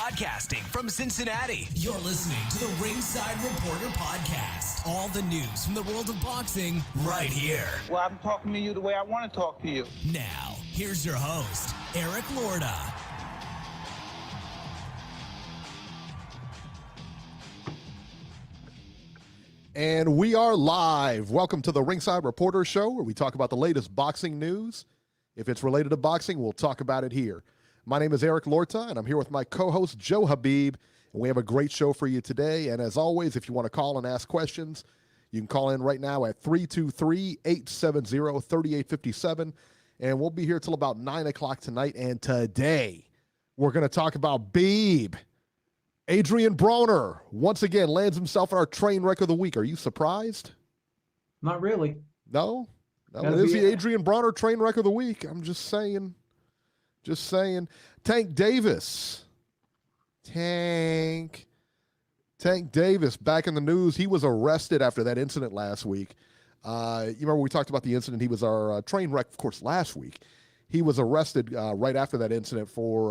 Broadcasting from Cincinnati, you're listening to the Ringside Reporter Podcast. All the news from the world of boxing right here. Well, I'm talking to you the way I want to talk to you. Now, here's your host, Eric Lorda. And we are live. Welcome to the Ringside Reporter Show, where we talk about the latest boxing news. If it's related to boxing, we'll talk about it here. My name is Eric Lorta, and I'm here with my co-host, Joe Habib. And we have a great show for you today. And as always, if you want to call and ask questions, you can call in right now at 323-870-3857. And we'll be here till about 9 o'clock tonight. And today, we're going to talk about Beeb. Adrian Broner, once again, lands himself in our train wreck of the week. Are you surprised? Not really. No? It is the Adrian Broner train wreck of the week. I'm just saying. Tank Davis. Tank Davis back in the news. He was arrested after that incident last week. You remember we talked about the incident. He was our train wreck, of course, last week. He was arrested right after that incident for,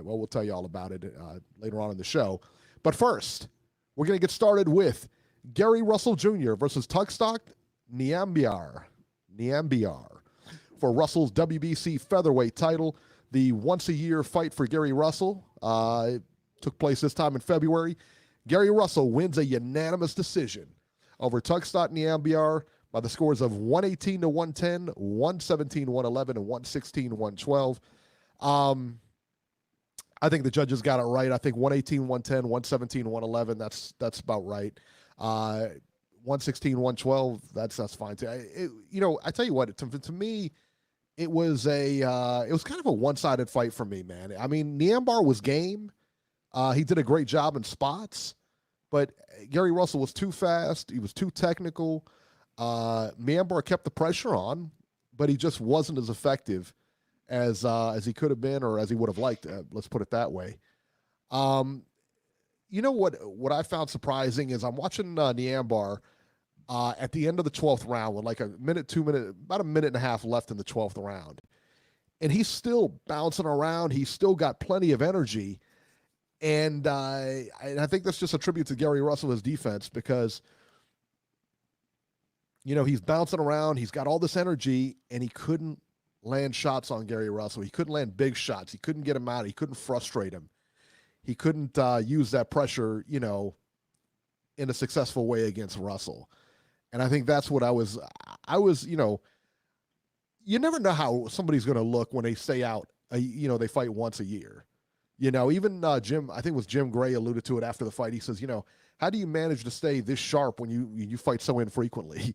we'll tell you all about it later on in the show. But first, we're going to get started with Gary Russell Jr. versus Tugstsogt Nyambayar for Russell's WBC Featherweight title. The once-a-year fight for Gary Russell took place this time in February. Gary Russell wins a unanimous decision over Tugstsogt Nyambayar by the scores of 118-110, 117-111, and 116-112. I think the judges got it right. I think 118-110, 117-111, that's about right. 116-112, that's fine too. I tell you what, to me, it was kind of a one-sided fight for me, man. I mean, Nyambayar was game. He did a great job in spots, but Gary Russell was too fast. He was too technical. Nyambayar kept the pressure on, but he just wasn't as effective as he could have been or as he would have liked. Let's put it that way. You know what I found surprising is I'm watching Nyambayar at the end of the 12th round with like about a minute and a half left in the 12th round. And he's still bouncing around. He's still got plenty of energy. And I think that's just a tribute to Gary Russell, his defense, because, he's bouncing around. He's got all this energy, and he couldn't land shots on Gary Russell. He couldn't land big shots. He couldn't get him out. He couldn't frustrate him. He couldn't use that pressure, in a successful way against Russell. And I think that's what I was, you never know how somebody's going to look when they stay out, they fight once a year. Even Jim, I think it was Jim Gray alluded to it after the fight. He says, how do you manage to stay this sharp when you fight so infrequently?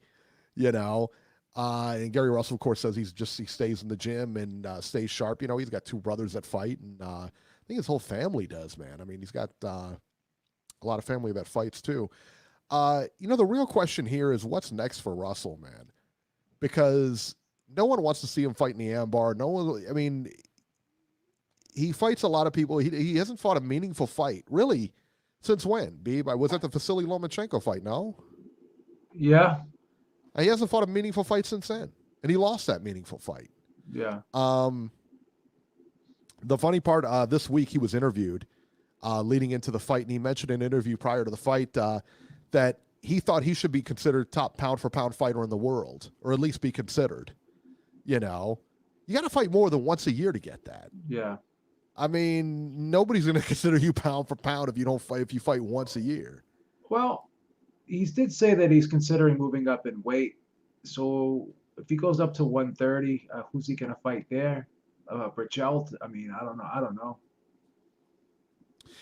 And Gary Russell, of course, says he stays in the gym and stays sharp. He's got two brothers that fight, and I think his whole family does, man. I mean, he's got a lot of family that fights too. The real question here is what's next for Russell, man? Because no one wants to see him fight Nyambayar. No one, I mean, he fights a lot of people. He hasn't fought a meaningful fight, really, since when, Beeb? I was at the Vasily Lomachenko fight, no? Yeah. He hasn't fought a meaningful fight since then, and he lost that meaningful fight. Yeah. The funny part, this week he was interviewed leading into the fight, and he mentioned in an interview prior to the fight that he thought he should be considered top pound-for-pound fighter in the world, or at least be considered. You got to fight more than once a year to get that. Yeah. I mean, nobody's going to consider you pound for pound if you fight once a year. Well, he did say that he's considering moving up in weight. So if he goes up to 130, who's he going to fight there? Burchelt? I mean, I don't know.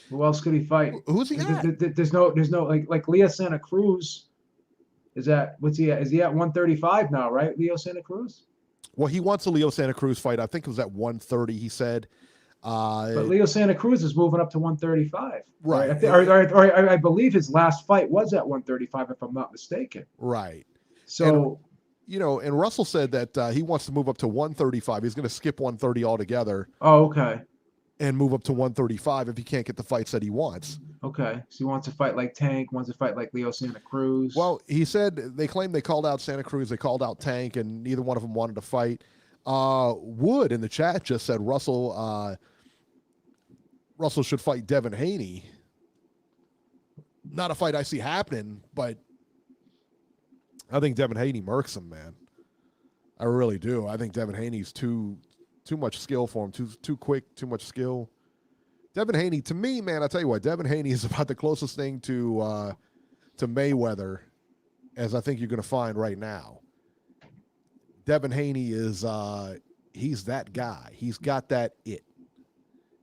Who else could he fight? Who's he got? There's no like Leo Santa Cruz. What's he at? Is he at 135 now, right? Leo Santa Cruz? Well, he wants a Leo Santa Cruz fight. I think it was at 130, he said. But Leo Santa Cruz is moving up to 135. Right. I believe his last fight was at 135, if I'm not mistaken. Right. So, and Russell said that he wants to move up to 135. He's going to skip 130 altogether. Oh, okay. And move up to 135 if he can't get the fights that he wants. Okay. So he wants to fight like Tank, wants to fight like Leo Santa Cruz. Well, he said they claimed they called out Santa Cruz, they called out Tank, and neither one of them wanted to fight. Wood in the chat just said Russell Russell should fight Devin Haney. Not a fight I see happening, but I think Devin Haney murks him, man. I really do. I think Devin Haney's too much skill for him, too quick, too much skill. Devin Haney, to me, man, I tell you what, Devin Haney is about the closest thing to Mayweather as I think you're going to find right now. Devin Haney is he's that guy. He's got that it.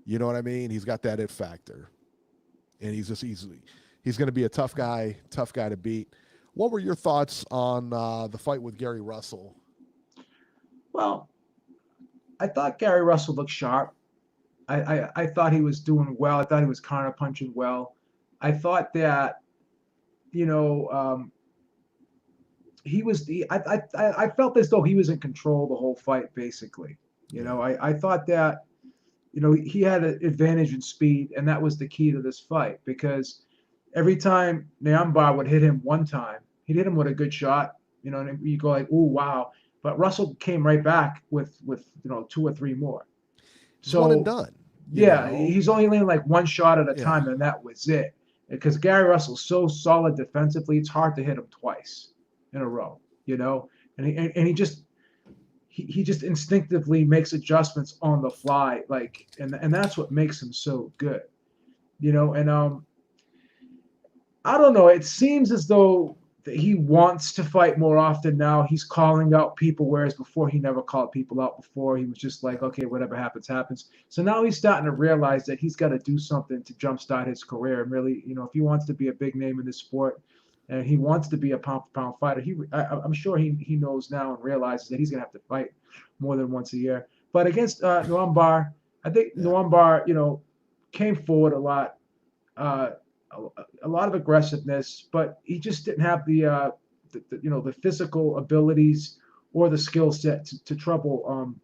You know what I mean? He's got that it factor, and he's going to be a tough guy to beat. What were your thoughts on the fight with Gary Russell? Well, I thought Gary Russell looked sharp. I thought he was doing well. I thought he was counter punching well. I thought that, he was I felt as though he was in control the whole fight, basically. I thought that, he had an advantage in speed, and that was the key to this fight, because every time Nyambayar would hit him one time, he'd hit him with a good shot, and you go like, "Ooh, wow." But Russell came right back with 2 or 3 more. So one and done. Yeah, he's only landing like one shot at a time, and that was it. Because Gary Russell's so solid defensively, it's hard to hit him twice in a row. And he just instinctively makes adjustments on the fly, and that's what makes him so good. And I don't know. It seems as though he wants to fight more often now. He's calling out people, whereas before he never called people out before. He was just like, okay, whatever happens, happens. So now he's starting to realize that he's got to do something to jumpstart his career. And really, if he wants to be a big name in this sport and he wants to be a pound-for-pound fighter, I'm sure he knows now and realizes that he's going to have to fight more than once a year. But against Nyambayar, I think Nyambayar, came forward a lot. A lot of aggressiveness, but he just didn't have the physical abilities or the skill set to trouble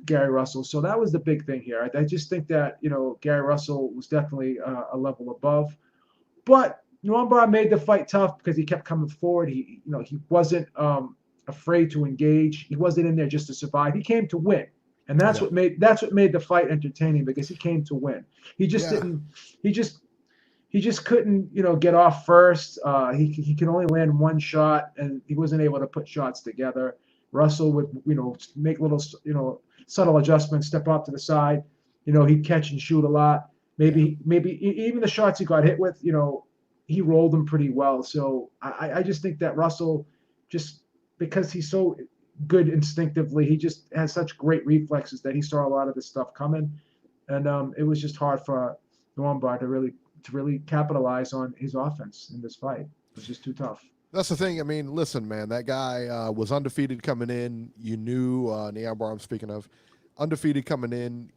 Gary Russell. So that was the big thing here. I just think that Gary Russell was definitely a level above, but Nyambayar made the fight tough because he kept coming forward. He wasn't afraid to engage. He wasn't in there just to survive. He came to win. And that's what made the fight entertaining, because he came to win. He just didn't. He just couldn't get off first. He could only land one shot, and he wasn't able to put shots together. Russell would make little subtle adjustments, step off to the side. He'd catch and shoot a lot. Maybe even the shots he got hit with, he rolled them pretty well. So I just think that Russell, just because he's so good instinctively, he just has such great reflexes that he saw a lot of this stuff coming, and it was just hard for Nyambayar to really capitalize on his offense in this fight. It was just too tough. That's the thing. I mean, listen, man, that guy was undefeated coming in. You knew Nyambayar, I'm speaking of, undefeated coming in.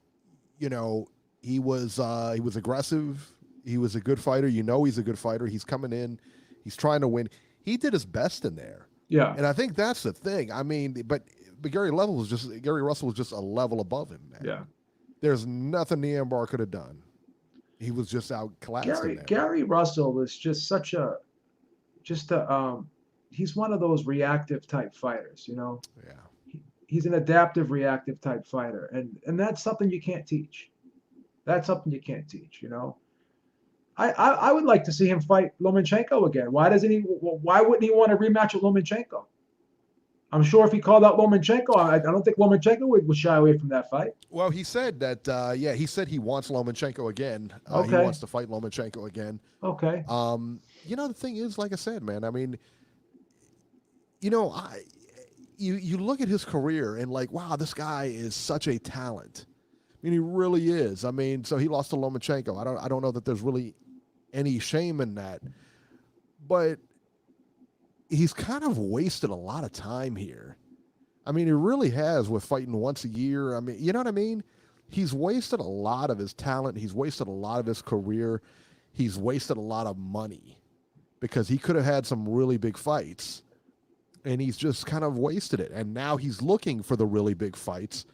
He was aggressive. He was a good fighter. He's a good fighter. He's coming in. He's trying to win. He did his best in there. Yeah, and I think that's the thing. I mean, but Gary Russell was just a level above him, man. Yeah, there's nothing Nyambayar could have done. He was just outclassed. Gary Russell is just he's one of those reactive type fighters. Yeah, he's an adaptive, reactive type fighter, and that's something you can't teach. That's something you can't teach. I would like to see him fight Lomachenko again. Why wouldn't he want a rematch with Lomachenko? I'm sure if he called out Lomachenko, I don't think Lomachenko would shy away from that fight. Well, he said that, he said he wants Lomachenko again. Okay. He wants to fight Lomachenko again. Okay. The thing is, like I said, man, I mean, you look at his career and like, wow, this guy is such a talent. I mean, he really is. I mean, so he lost to Lomachenko. I don't know that there's really any shame in that, but he's kind of wasted a lot of time here. I mean, he really has, with fighting once a year. I mean, you know what I mean? He's wasted a lot of his talent. He's wasted a lot of his career. He's wasted a lot of money because he could have had some really big fights, and he's just kind of wasted it. And now he's looking for the really big fights.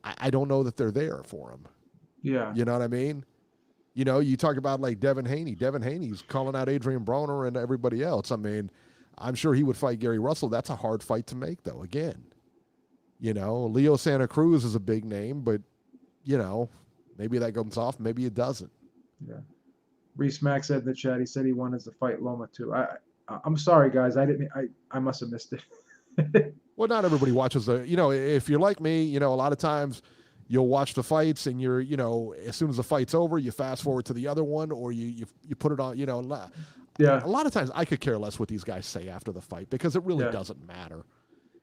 I don't know that they're there for him. Yeah. You know what I mean? You talk about like Devin Haney. Devin Haney's calling out Adrian Broner and everybody else. I mean, I'm sure he would fight Gary Russell. That's a hard fight to make, though, again. Leo Santa Cruz is a big name, but maybe that comes off, maybe it doesn't. Yeah. Reese Mack said in the chat, he said he wanted to fight Loma too. I'm sorry, guys. I must have missed it. Well, not everybody watches if you're like me, a lot of times you'll watch the fights and you're, as soon as the fight's over, you fast forward to the other one, or you put it on, Yeah. A lot of times I could care less what these guys say after the fight because it really doesn't matter.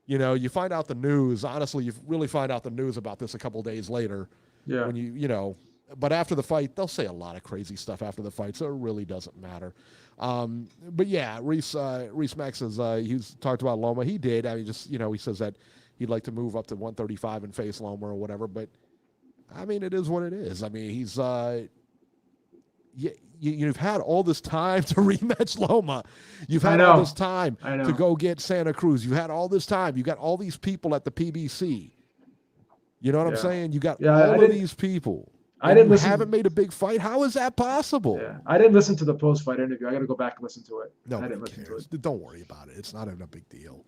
You find out the news. Honestly, you really find out the news about this a couple of days later. Yeah. When but after the fight, they'll say a lot of crazy stuff after the fight, so it really doesn't matter. But yeah, Reese Mack says he's talked about Loma. He did. I mean, just he says that he'd like to move up to 135 and face Loma or whatever. But I mean, it is what it is. I mean, he's you've had all this time to rematch Loma. You've had all this time to go get Santa Cruz. You had all this time. You got all these people at the PBC. You know what I'm saying? You got all of these people. I didn't listen. Haven't made a big fight. How is that possible? Yeah, I didn't listen to the post-fight interview. I got to go back and listen to it. No, I didn't listen to it. Don't worry about it. It's not even a big deal.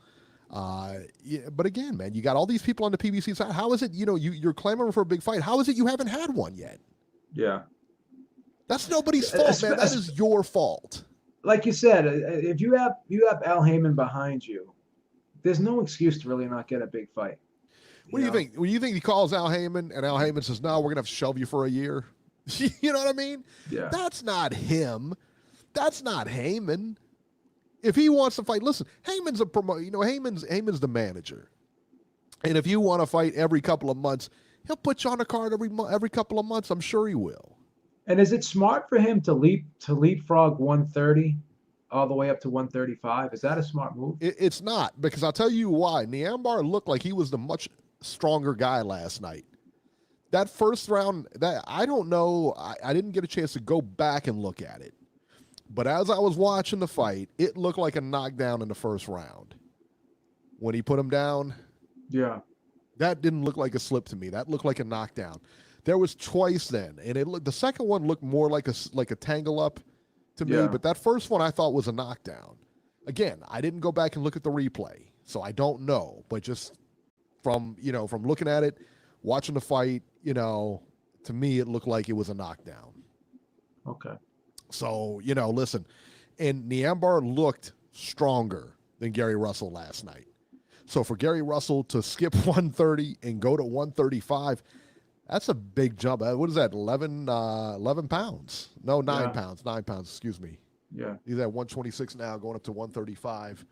But again, man, you got all these people on the PBC side. How is it? You're clamoring for a big fight. How is it you haven't had one yet? Yeah, that's nobody's fault, man. That is your fault. Like you said, if you have Al Heyman behind you, there's no excuse to really not get a big fight. What do you think? When you think he calls Al Heyman and Al Heyman says, "No, we're gonna have to shelve you for a year," you know what I mean? Yeah. That's not him. That's not Heyman. If he wants to fight, listen, Heyman's a Heyman's the manager, and if you want to fight every couple of months, he'll put you on a card every couple of months. I'm sure he will. And is it smart for him to leapfrog 130 all the way up to 135? Is that a smart move? It's not, because I'll tell you why. Nyambayar looked like he was the much stronger guy last night. That first round, that I don't know, I didn't get a chance to go back and look at it. But as I was watching the fight, it looked like a knockdown in the first round. When he put him down, that didn't look like a slip to me. That looked like a knockdown. There was twice then, and the second one looked more like a tangle up to me, but that first one I thought was a knockdown. Again, I didn't go back and look at the replay, so I don't know. But just from looking at it, watching the fight, to me it looked like it was a knockdown. Okay. So, listen, and Nyambayar looked stronger than Gary Russell last night. So for Gary Russell to skip 130 and go to 135, that's a big jump. What is that, 11 pounds? No, 9 pounds. 9 pounds, excuse me. Yeah. He's at 126 now, going up to 135.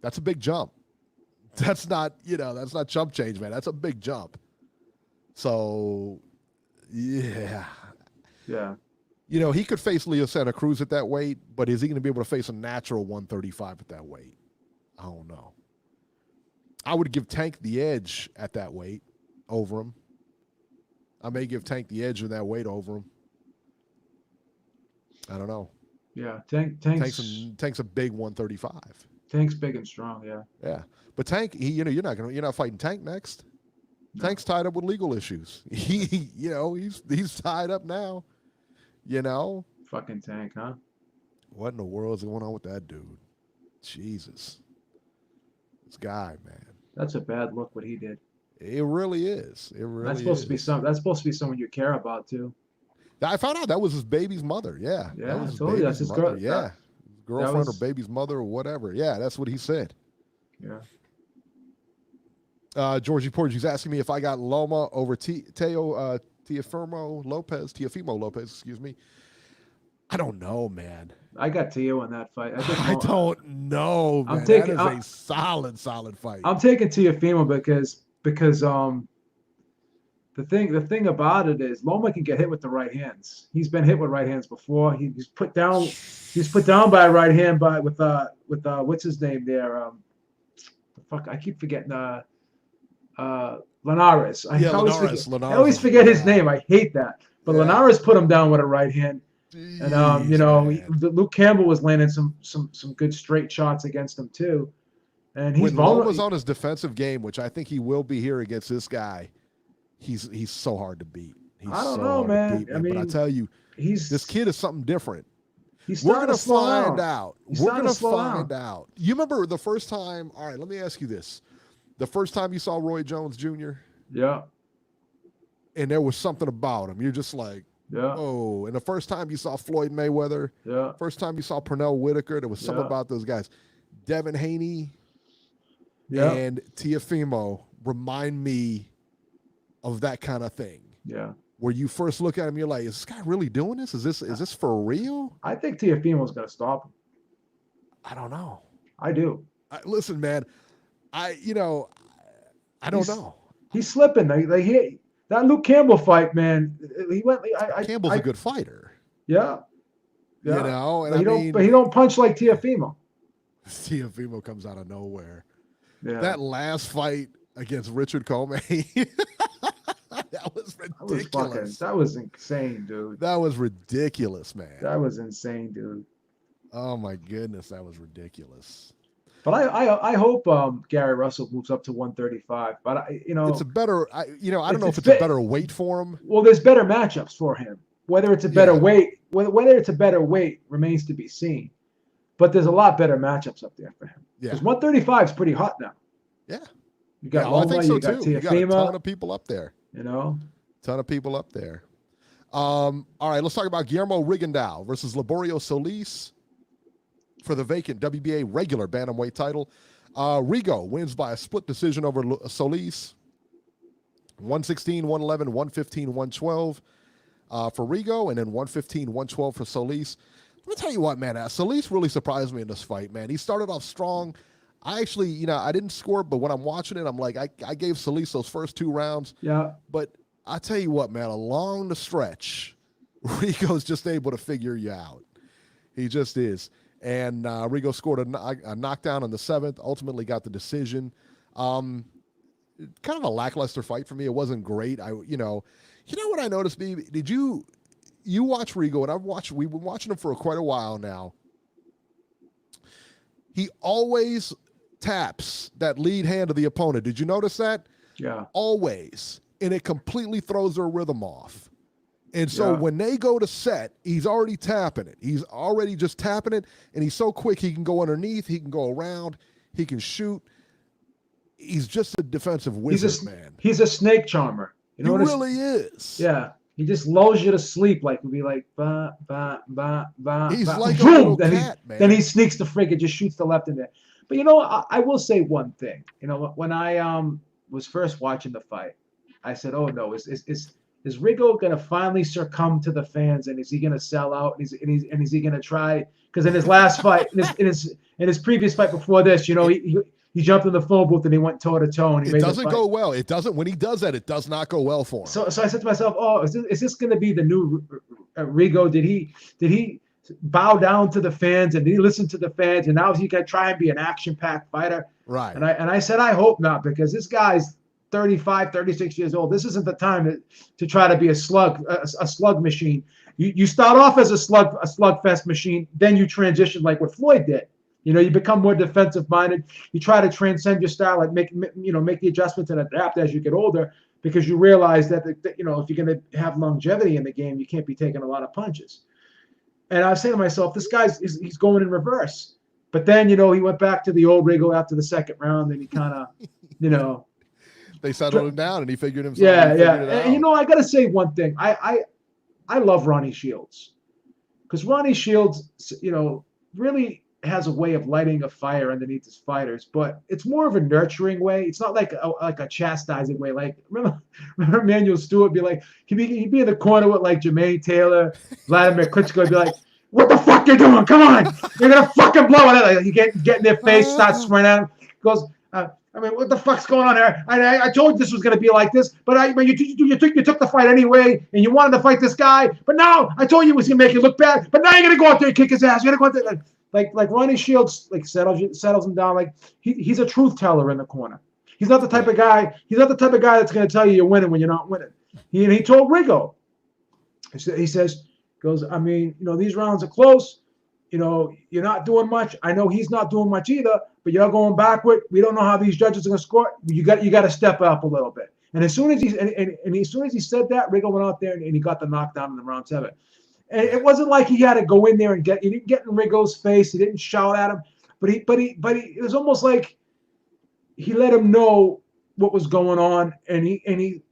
That's a big jump. That's not chump change, man. That's a big jump. So, yeah. Yeah. He could face Leo Santa Cruz at that weight, but is he going to be able to face a natural 135 at that weight? I don't know. I would give Tank the edge at that weight over him. I may give Tank the edge in that weight over him. I don't know. Yeah, Tank's a big 135. Tank's big and strong. Yeah. Yeah, but Tank, you're not fighting Tank next. No. Tank's tied up with legal issues. He's tied up now. Fucking Tank, huh? What in the world is going on with that dude? Jesus, this guy, man. That's a bad look. What he did. It really is. It really. That's supposed to be someone you care about too. I found out that was his baby's mother. Yeah. Yeah, that was I told you that's his mother. girl. Yeah. Girlfriend or baby's mother or whatever. Yeah, that's what he said. Yeah. Georgie Porgy's asking me if I got Loma over Teofimo Lopez, excuse me. I don't know, man. I got Teo in that fight. I don't know, man. That is a solid fight. I'm taking Teofimo because the thing about it is Loma can get hit with the right hands. He's been hit with right hands before. He's put down by a right hand with what's his name there? I keep forgetting Linares. I always forget his name. I hate that. But Linares put him down with a right hand. And Luke Campbell was landing some good straight shots against him too. And he's Loma's on his defensive game, which I think he will be here against this guy. He's so hard to beat. I don't know, man. But I tell you, this kid is something different. We're gonna find out. We're gonna find out. You remember the first time? All right, let me ask you this: the first time you saw Roy Jones Jr. Yeah. and there was something about him. You're just like, oh. And the first time you saw Floyd Mayweather, first time you saw Pernell Whitaker, there was something about those guys. Devin Haney and Teofimo remind me of that kind of thing. Yeah. Where you first look at him, you're like, is this guy really doing this? Is this for real? I think Teofimo's going to stop him. I don't know. I do. Listen, man, I don't know. He's slipping. That Luke Campbell fight, man. Campbell's a good fighter. Yeah. You know, and but he don't punch like Teofimo. Teofimo comes out of nowhere. Yeah. That last fight against Richard Comey, that was ridiculous. That was insane, dude. That was ridiculous, man. That was insane, dude. Oh my goodness, that was ridiculous. But I hope Gary Russell moves up to 135. But it's a better. I don't know if it's a better weight for him. Well, there's better matchups for him. Whether it's a better weight, whether it's a better weight remains to be seen. But there's a lot better matchups up there for him. Yeah, because 135 is pretty hot now. Yeah, you got Loma, I think so you got too. You got a ton of people up there. Ton of people up there. All right, let's talk about Guillermo Rigondeaux versus Liborio Solis for the vacant WBA regular bantamweight title. Rigo wins by a split decision over Solis. 116, 111, 115, 112 for Rigo, and then 115, 112 for Solis. Let me tell you what, man, Solis really surprised me in this fight, man. He started off strong. I actually, I didn't score, but when I'm watching it, I'm like, I gave Solis those first 2 rounds. Yeah. But I tell you what, man, along the stretch, Rigo's just able to figure you out. He just is. And Rigo scored a knockdown in the 7th, ultimately got the decision. Kind of a lackluster fight for me. It wasn't great. You know what I noticed, Beeb? Did you watch Rigo? And we've been watching him for quite a while now. He always taps that lead hand of the opponent. Did you notice that? Yeah. Always. And it completely throws their rhythm off. And so when they go to set, he's already tapping it. He's already just tapping it, and he's so quick he can go underneath, he can go around, he can shoot. He's just a defensive wizard, man. He's a snake charmer. He really is. Yeah. He just lulls you to sleep, like would be like ba ba ba ba. He's ba, like boom, a little then cat, man. Then he sneaks the frig and just shoots the left in there. But I will say one thing. When I was first watching the fight, I said, "Oh no, is Rigo going to finally succumb to the fans, and is he going to sell out? And is he going to try?" Because in his last fight, in his previous fight before this, he jumped in the phone booth and he went toe to toe. And it doesn't go well. It doesn't. When he does that, it does not go well for him. So I said to myself, "Oh, is this going to be the new Rigo? Did he bow down to the fans and did he listen to the fans? And now is he going to try and be an action-packed fighter?" Right. And I said, I hope not, because this guy's 35, 36 years old. This isn't the time to try to be a slug machine. You start off as a slugfest machine, then you transition like what Floyd did. You become more defensive minded. You try to transcend your style, like make the adjustments and adapt as you get older, because you realize that if you're going to have longevity in the game, you can't be taking a lot of punches. And I was saying to myself, this guy's he's going in reverse. But then he went back to the old Rigo after the 2nd round, and he kind of they settled him down, and he figured himself. Yeah. And I got to say one thing. I love Ronnie Shields, because Ronnie Shields, really has a way of lighting a fire underneath his fighters, but it's more of a nurturing way. It's not like a chastising way. Like remember Emmanuel Stewart be like he'd be in the corner with like Jermaine Taylor, Vladimir Klitschko, be like, "What the fuck you doing? Come on, you're gonna fucking blow it!" Like, you get in their face, start spraying at him. Goes, what the fuck's going on here? I told you this was going to be like this, but you took the fight anyway, and you wanted to fight this guy. But now I told you it was going to make you look bad. But now you're going to go out there and kick his ass. You're going to go out there like Ronnie Shields settles him down. Like he's a truth teller in the corner. He's not the type of guy. He's not the type of guy that's going to tell you you're winning when you're not winning. He told Rigo. He says, these rounds are close. You're not doing much. I know he's not doing much either, but you're going backward. We don't know how these judges are going to score. You got to step up a little bit. And as soon as he said that, Rigo went out there and he got the knockdown in the round 7. And it wasn't like he had to go in there and he didn't get in Rigo's face. He didn't shout at him, but it was almost like he let him know what was going on, and he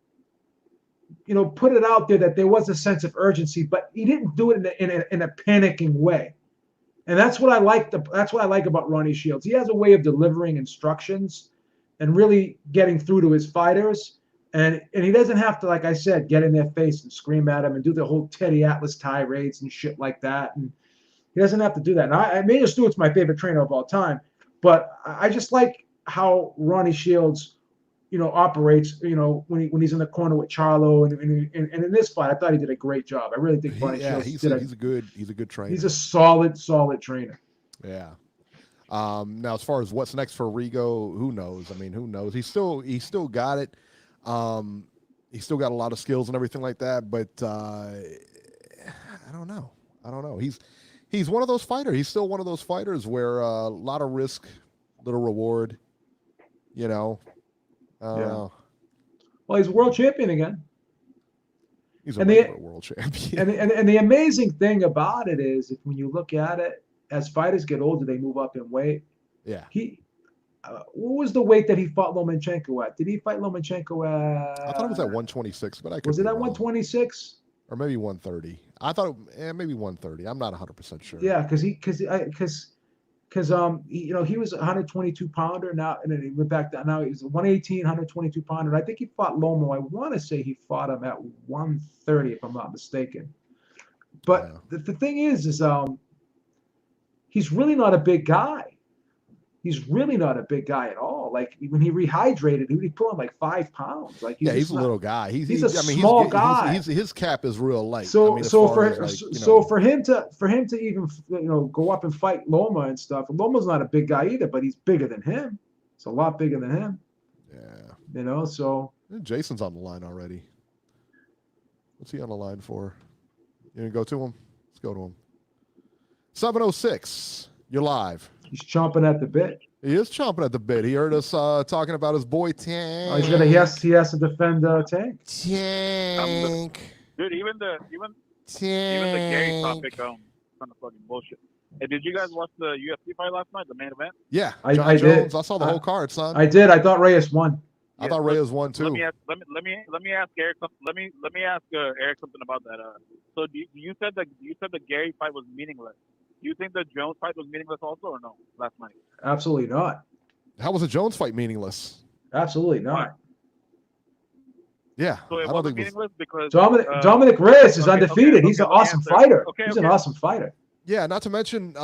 put it out there that there was a sense of urgency, but he didn't do it in a panicking way. And that's what I like. That's what I like about Ronnie Shields. He has a way of delivering instructions and really getting through to his fighters. And he doesn't have to, like I said, get in their face and scream at them and do the whole Teddy Atlas tirades and shit like that. And he doesn't have to do that. And Major Stewart's my favorite trainer of all time, but I just like how Ronnie Shields, operates, when he's in the corner with Charlo, and in this fight, I thought he did a great job. I really think Ronnie Shields he's a good trainer. He's a solid trainer. Yeah. Now, as far as what's next for Rigo, who knows? I mean, who knows? He's still got it. He's still got a lot of skills and everything like that, but I don't know. He's one of those fighters. He's still one of those fighters where a lot of risk, little reward. Well, he's a world champion again. He's a world champion. And the amazing thing about it is, if when you look at it, as fighters get older, they move up in weight. Yeah. What was the weight that he fought Lomachenko at? Did he fight Lomachenko at? I thought it was at 126, but was it at 126 or maybe 130? I thought maybe 130. I'm not 100% sure. Yeah, because he was a 122 pounder now, and then he went back down. Now he's 118, 122 pounder. And I think he fought Lomo. I want to say he fought him at 130, if I'm not mistaken. But the thing is he's really not a big guy. He's really not a big guy at all. Like when he rehydrated, he put on like 5 pounds. Like he's a little guy. He's a small guy. His cap is real light. So for him to even go up and fight Loma and stuff. Loma's not a big guy either, but he's bigger than him. It's a lot bigger than him. Yeah. So Jason's on the line already. What's he on the line for? You gonna go to him? Let's go to him. 706. You're live. He's chomping at the bit. He is chomping at the bit. He heard us talking about his boy Tank. He has to defend Tank. Tank. Dude, even the Gary topic, kind of fucking bullshit. Hey, did you guys watch the UFC fight last night, the main event? Yeah, I Jones. did. I saw the whole card, son. I did. I thought Reyes won. I thought Reyes won too. Let me ask Eric. Let me ask Eric something about that. So you said the Gary fight was meaningless. Do you think the Jones fight was meaningless also, or no? Last night. Absolutely not. How was the Jones fight meaningless? Absolutely not. Yeah, so it wasn't meaningless because Dominic Reyes is undefeated. He's an awesome fighter. He's an awesome fighter. Yeah, not to mention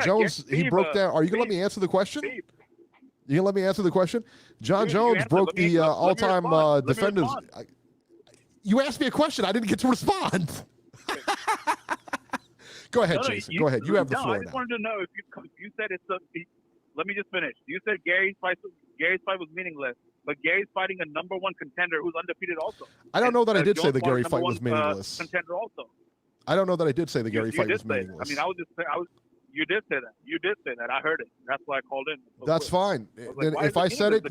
Jones. He broke down. Are you gonna let me answer the question? You gonna let me answer the question? John Jones broke the all-time defenders. You asked me a question. I didn't get to respond. Go ahead, Jason. Go ahead. You have the floor now. I just wanted to know if you said it's a. Let me just finish. You said Gary's fight was meaningless, but Gary's fighting a number 1 contender who's undefeated also. I don't know that I did say the Gary fight was meaningless. Contender also. I don't know that I did say the Gary fight was meaningless. I mean, you did say that. You did say that. I heard it. That's why I called in. That's fine. Then if I said it,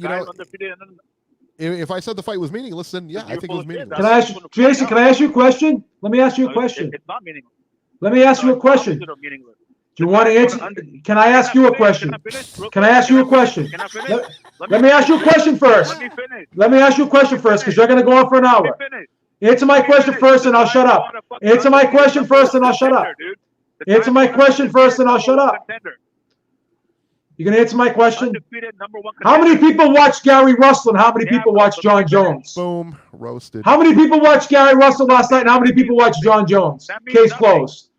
if I said the fight was meaningless, then yeah, I think it was meaningless. Can I ask Jason? Can I ask you a question? Let me ask you a question. It's not meaningless. Let me ask you a question. Do you want to answer? Can I ask you a question? Can I ask you a question? Let me ask you a question first. Let me ask you a question first, because you're going to go on for an hour. Answer my question first, and I'll shut up. Answer my question first, and I'll shut up. Answer my question first, and I'll shut up. You can answer my question? How many people watch Gary Russell and how many people watch John Jones? Boom, roasted. How many people watched Gary Russell last night and how many people watched John Jones? Case closed.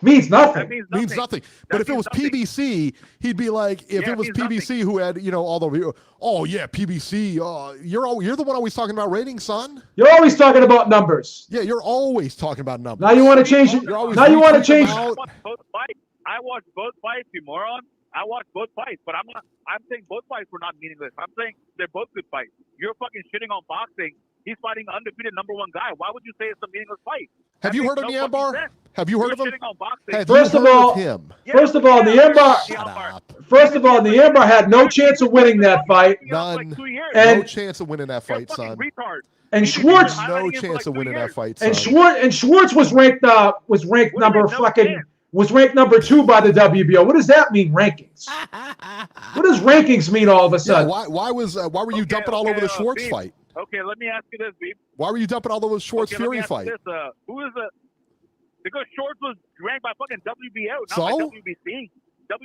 Means nothing. Means nothing. But if it was PBC, he'd be like, if it was PBC who had, all the, oh yeah, PBC, you're the one always talking about ratings, son. You're always talking about numbers. Yeah, you're always talking about numbers. Now you want to change it. Now you want to change it. I watched both fights, you moron. I watched both fights, but I'm saying both fights were not meaningless. I'm saying they're both good fights. You're fucking shitting on boxing. He's fighting an undefeated number 1 guy. Why would you say it's a meaningless fight? Have you heard of Nyambayar? Have you heard of him? First of all, Nyambayar had no chance of winning that fight. None. No chance of winning that fight, son. And Schwartz, no chance of winning that fight, son. And Schwartz was ranked number 2 by the WBO. What does that mean, rankings? What does rankings mean all of a sudden? Yeah, why were you dumping all over the Schwartz fight? Okay, let me ask you this, Beeb. Why were you dumping all those Schwartz Fury fight? Who is the? Because Schwartz was ranked by fucking WBO, not So? by WBC.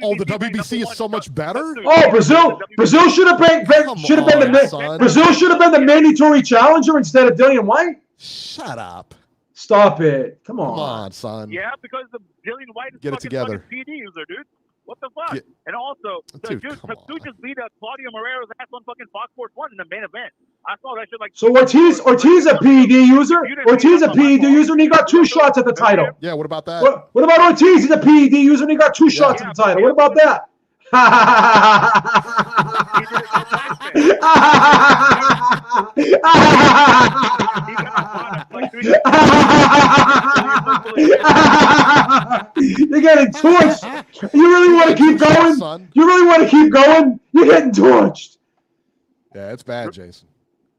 Oh, the WBC is so much better. Oh, Brazil should have been the mandatory challenger instead of Dillian White. Shut up. Stop it. Come on. Come on, son. Yeah, because the Dillian White is Get it together. fucking PD user, dude. What the fuck? And also, Dude, Tugstsogt just beat Claudio Moreira's ass on fucking Fox Sports 1 in the main event. I saw that shit like. So Ortiz a PED user. Ortiz a PED user, and he got 2 shots at the title. Yeah, what about that? What about Ortiz? He's a PED user, and he got 2 shots at the title. What about that? You're getting torched. You really want to keep going? Son. You really want to keep going? You're getting torched. Yeah, it's bad, Jason.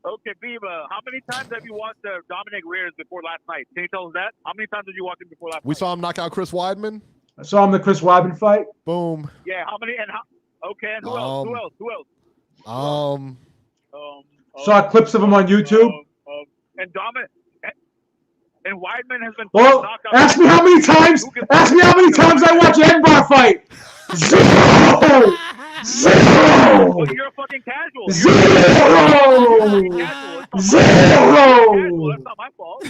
Okay, Beeb, how many times have you watched Dominic Reyes before last night? Can you tell us that? How many times did you watch him before last night? We saw him knock out Chris Weidman. I saw him the Chris Weidman fight. Boom. Yeah, how many? And how? Okay, and who else? Saw clips of him on YouTube. And Dominic and Weidman has been. Well, ask me how many times. Ask me how many times I watch Edbar fight. 0. 0. Well, you're a fucking casual. 0. 0. That's not my fault.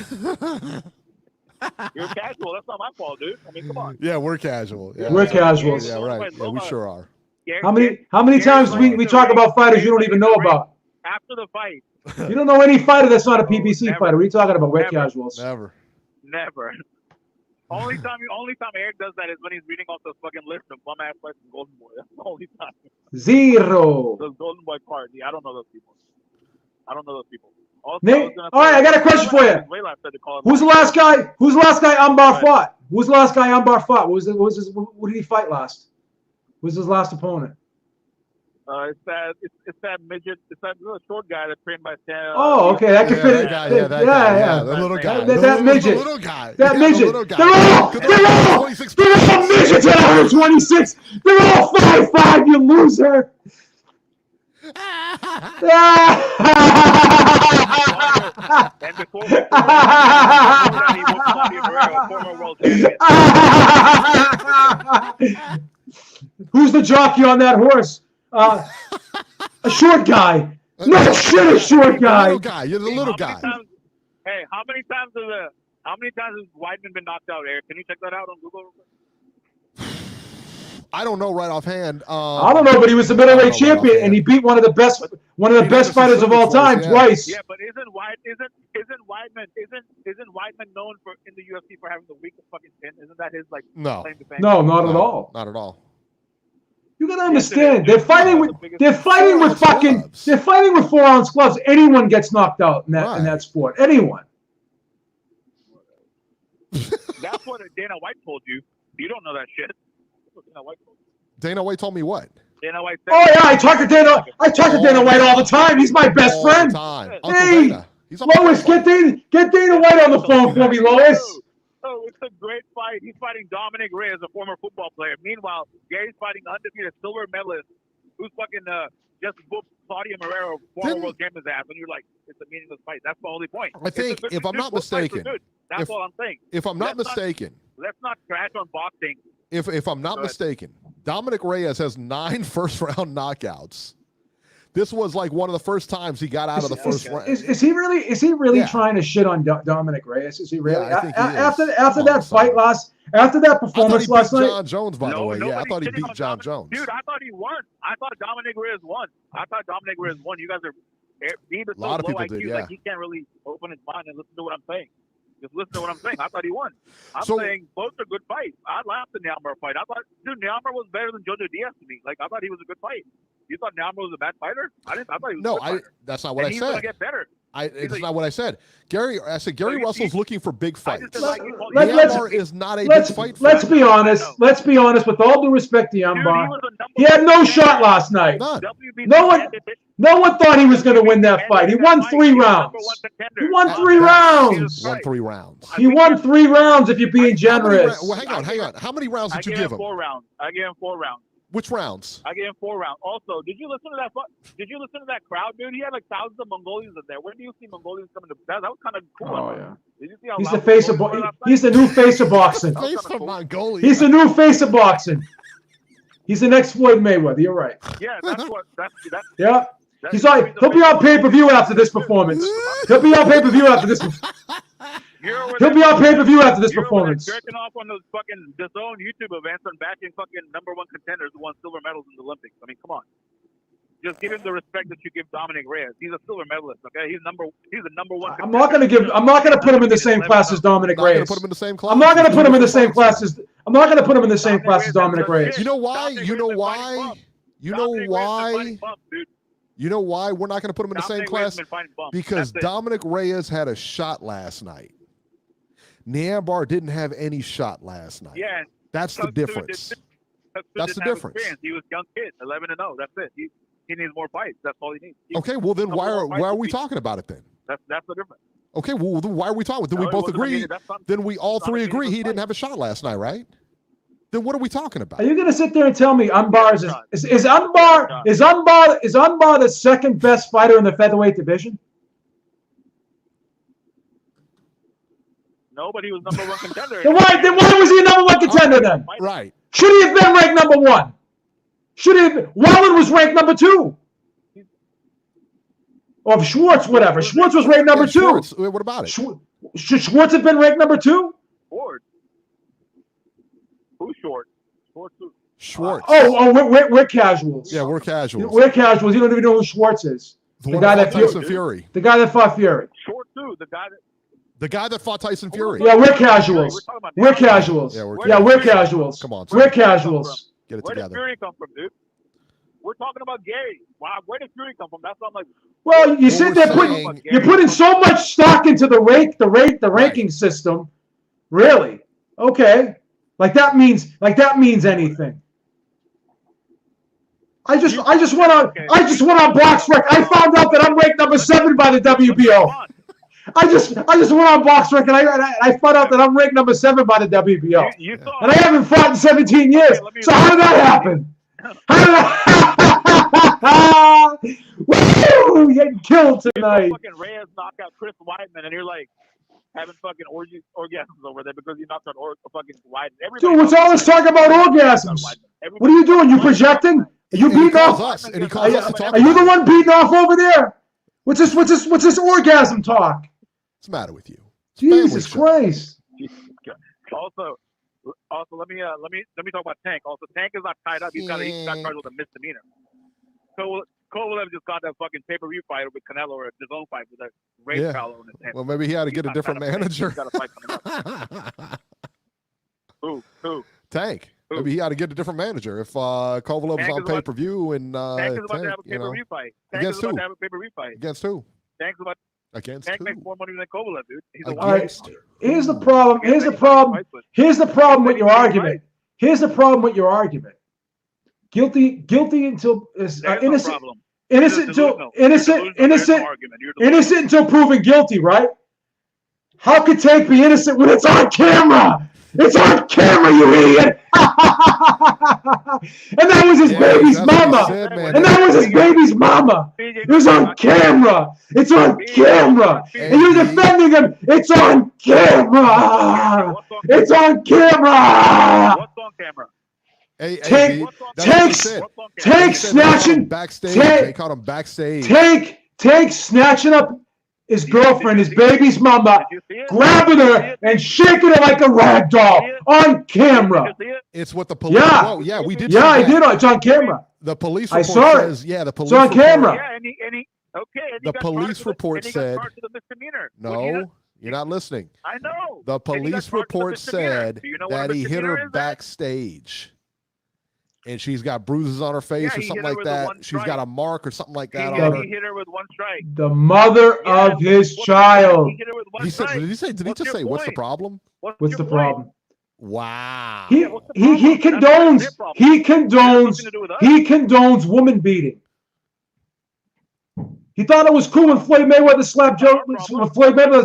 You're casual. That's not my fault, dude. I mean, come on. Yeah, we're casual. Yeah, We're casuals. Yeah, right. Yeah, we sure are. How many times we talk about fighters you don't even know about? After the fight. You don't know any fighter that's not a PBC fighter. What are you talking about? We're casuals. Never. Only time Eric does that is when he's reading off the fucking list of bum ass fights from Golden Boy. That's the only time. 0. The Golden Boy card. Yeah, I don't know those people. Also, all right, I got a question for you. Who's the last guy? Who's the last guy Ambar fought? Who's the last guy Ambar fought? What did he fight last? Who's his last opponent? It's that midget. It's that little short guy that's trained by Stan. Oh, okay, that could fit. That guy. The little guy. That midget. The little guy. That Yeah, midget. the little guy. They're all midgets at 126. They're all 5'5", you loser. And before that, he was Claudio Moreira, former world champion. Who's the jockey on that horse? A short guy. No shit, a short guy. You're the little guy. Hey, how many times has Weidman been knocked out, Eric? Can you check that out on Google? I don't know right offhand. I don't know, but he was the middleweight champion, and he beat one of the best fighters of all time twice. Yeah, but isn't Weidman known for in the UFC for having the weakest fucking chin? Isn't that his like claim to fame? No, not at all. Not at all. You gotta understand, they're fighting with 4-ounce gloves. Anyone gets knocked out in that sport. Anyone. That's what Dana White told you. You don't know that shit. Dana White told me what? Dana White said, oh yeah, I talk to Dana White all the time. He's my best friend. Hey, Lois, get Dana White on the phone for me, Lois. Oh, it's a great fight. He's fighting Dominic Reyes, a former football player. Meanwhile, Gary's fighting undefeated silver medalist who's fucking just booked Claudio Moreira, former world champion's ass. And you're like, it's a meaningless fight. That's the only point. I think, if I'm not mistaken, that's all I'm saying. If I'm not mistaken, let's not trash on boxing. If I'm not mistaken, Dominic Reyes has 9 first-round knockouts. This was like one of the first times he got out of the first round. Is he really trying to shit on Dominic Reyes? Is he really? Yeah, I think he is. After that performance last night. John Jones, by the way. Yeah, I thought he beat John Jones. Dude, I thought he won. I thought Dominic Reyes won. You guys are Beeb is so lot of low people IQ, did, like he can't really open his mind and listen to what I'm saying. Just listen to what I'm saying. I thought he won. I'm saying both are good fights. I laughed at the Nyambayar fight. I thought, dude, Nyambayar was better than Jojo Diaz to me. Like, I thought he was a good fight. You thought Nyambayar was a bad fighter? I thought he was a good fighter. That's not what I said. He's going to get better. It's not what I said. Gary Russell's looking for big fights. Nyambayar is not a big fight. Let's be honest. Let's be honest. With all due respect to Nyambayar, he had no shot last night. None. No one thought he was going to win that fight. He won 3 rounds. He won 3 rounds. He won 3 rounds. He won 3 rounds if you're being generous. Hang on. How many rounds did you give him? 4 rounds. I gave him 4 rounds. Which rounds? I gave him 4 rounds. Also, did you listen to that? Did you listen to that crowd, dude? He had like thousands of Mongolians in there. When do you see Mongolians coming to that? That was kind of cool. Oh yeah. Did you see how He's loud the face of Mongolians were last he's night? the new face of boxing. Face of Mongolia. He's the new face of boxing. He's the next Floyd Mayweather. You're right. Yeah, that's what. That's Yeah. He's on. He'll be on pay-per-view after this performance. He'll be on pay-per-view after this. He'll be on pay-per-view after this performance. Jerking off on those fucking DAZN YouTube events and bashing fucking #1 contenders who won silver medals in the Olympics. I mean, come on. Just give him the respect that you give Dominic Reyes. He's a silver medalist, okay? He's the number 1 contender. I'm not gonna put him in the same class as Dominic Reyes. Put him in the same class. I'm not gonna put him in the same class as. I'm not gonna put him in the same class as Dominic Reyes. You know why? You know why? You know why? You know why we're not going to put him in the same class? Because Dominic Reyes had a shot last night. Nyambayar didn't have any shot last night. Yeah. That's the difference. That's the difference. He was a young kid, 11-0. That's it. He needs more fights. That's all he needs. Okay, well then why are we talking about it then? That's the difference. Okay, well then why are we talking? Then we both agree. Then we all 3 agree he didn't have a shot last night, right? Then what are we talking about? Are you going to sit there and tell me Unbar is Unbar the second best fighter in the featherweight division? No, but he was #1 contender. Then why was he a #1 contender then? Right. Should he have been ranked #1? Should he have been? Wallen was ranked #2. Or Schwartz, whatever. Schwartz was ranked #2. Schwartz. What about it? Should Schwartz have been ranked #2? Schwartz. Who's Schwartz? Schwartz. We're casuals. Yeah, we're casuals. We're casuals. You don't even know who Schwartz is. The guy that fought Tyson Fury. The guy that fought Fury. Schwartz too. The guy that fought Tyson Fury. Yeah, we're casuals. We're casuals. Yeah, we're casuals. Come on. We're casuals. Get it Where together. did Fury come from, dude? We're talking about Gary. Wow, where did Fury come from? That's not like. Well, you sit there you're putting so much stock into the ranking system. Really? Okay. Like that means anything. I just went on BoxRec. I found out that I'm ranked #7 by the WBO. I just went on BoxRec and I found out that I'm ranked #7 by the WBO. And I haven't fought in 17 years. So how did that happen? Woo! Getting killed tonight. Fucking Reyes knocked out Chris Weidman, and you're like having fucking orgasms over there because you knocked out fucking Weidman. Dude, what's all this talk about orgasms? What are you doing? You projecting? Are you beating off? And he calls us to talk Are you about the one beating off over there? What's this orgasm talk? What's the matter with you? Jesus Christ. Also, let me talk about Tank. Also, Tank is not tied up. He's got charged with a misdemeanor. Kovalev just got that fucking pay-per-view fight with Canelo or his own fight with a race collar in his hand. Well, maybe he had to get a different manager. He's got a fight coming up. Who? Tank. Maybe he had to get a different manager if Kovalev was on pay-per-view and Tank is about to have a pay-per-view fight. Against who? Against who? Tank makes more money than Kovalev, dude. He's All right. Here's the problem. Here's the problem with your argument. Guilty until innocent until proven guilty, right? How could Tank be innocent when it's on camera? It's on camera, you idiot! And that was his baby's mama. It was on camera. It's on camera. And you're defending him. It's on camera. It's on camera. What's on camera? Tank snatching backstage. They caught him backstage. Tank snatching up his girlfriend, his baby's mama, grabbing her and shaking her like a rag doll on camera. It's what the police. Yeah, whoa, yeah, we did. Yeah, I did. It's on camera. The police report says, yeah, the police. It's on camera. Yeah, the police report said. No, you're not listening. I know. The police report said that he hit her backstage. And she's got bruises on her face or something like that. She's got a mark or something like that on her. He hit her with one strike. The mother of his child. Did he just say, what's the problem? What's the problem? Wow. He condones woman beating. He thought it was cool when Floyd Mayweather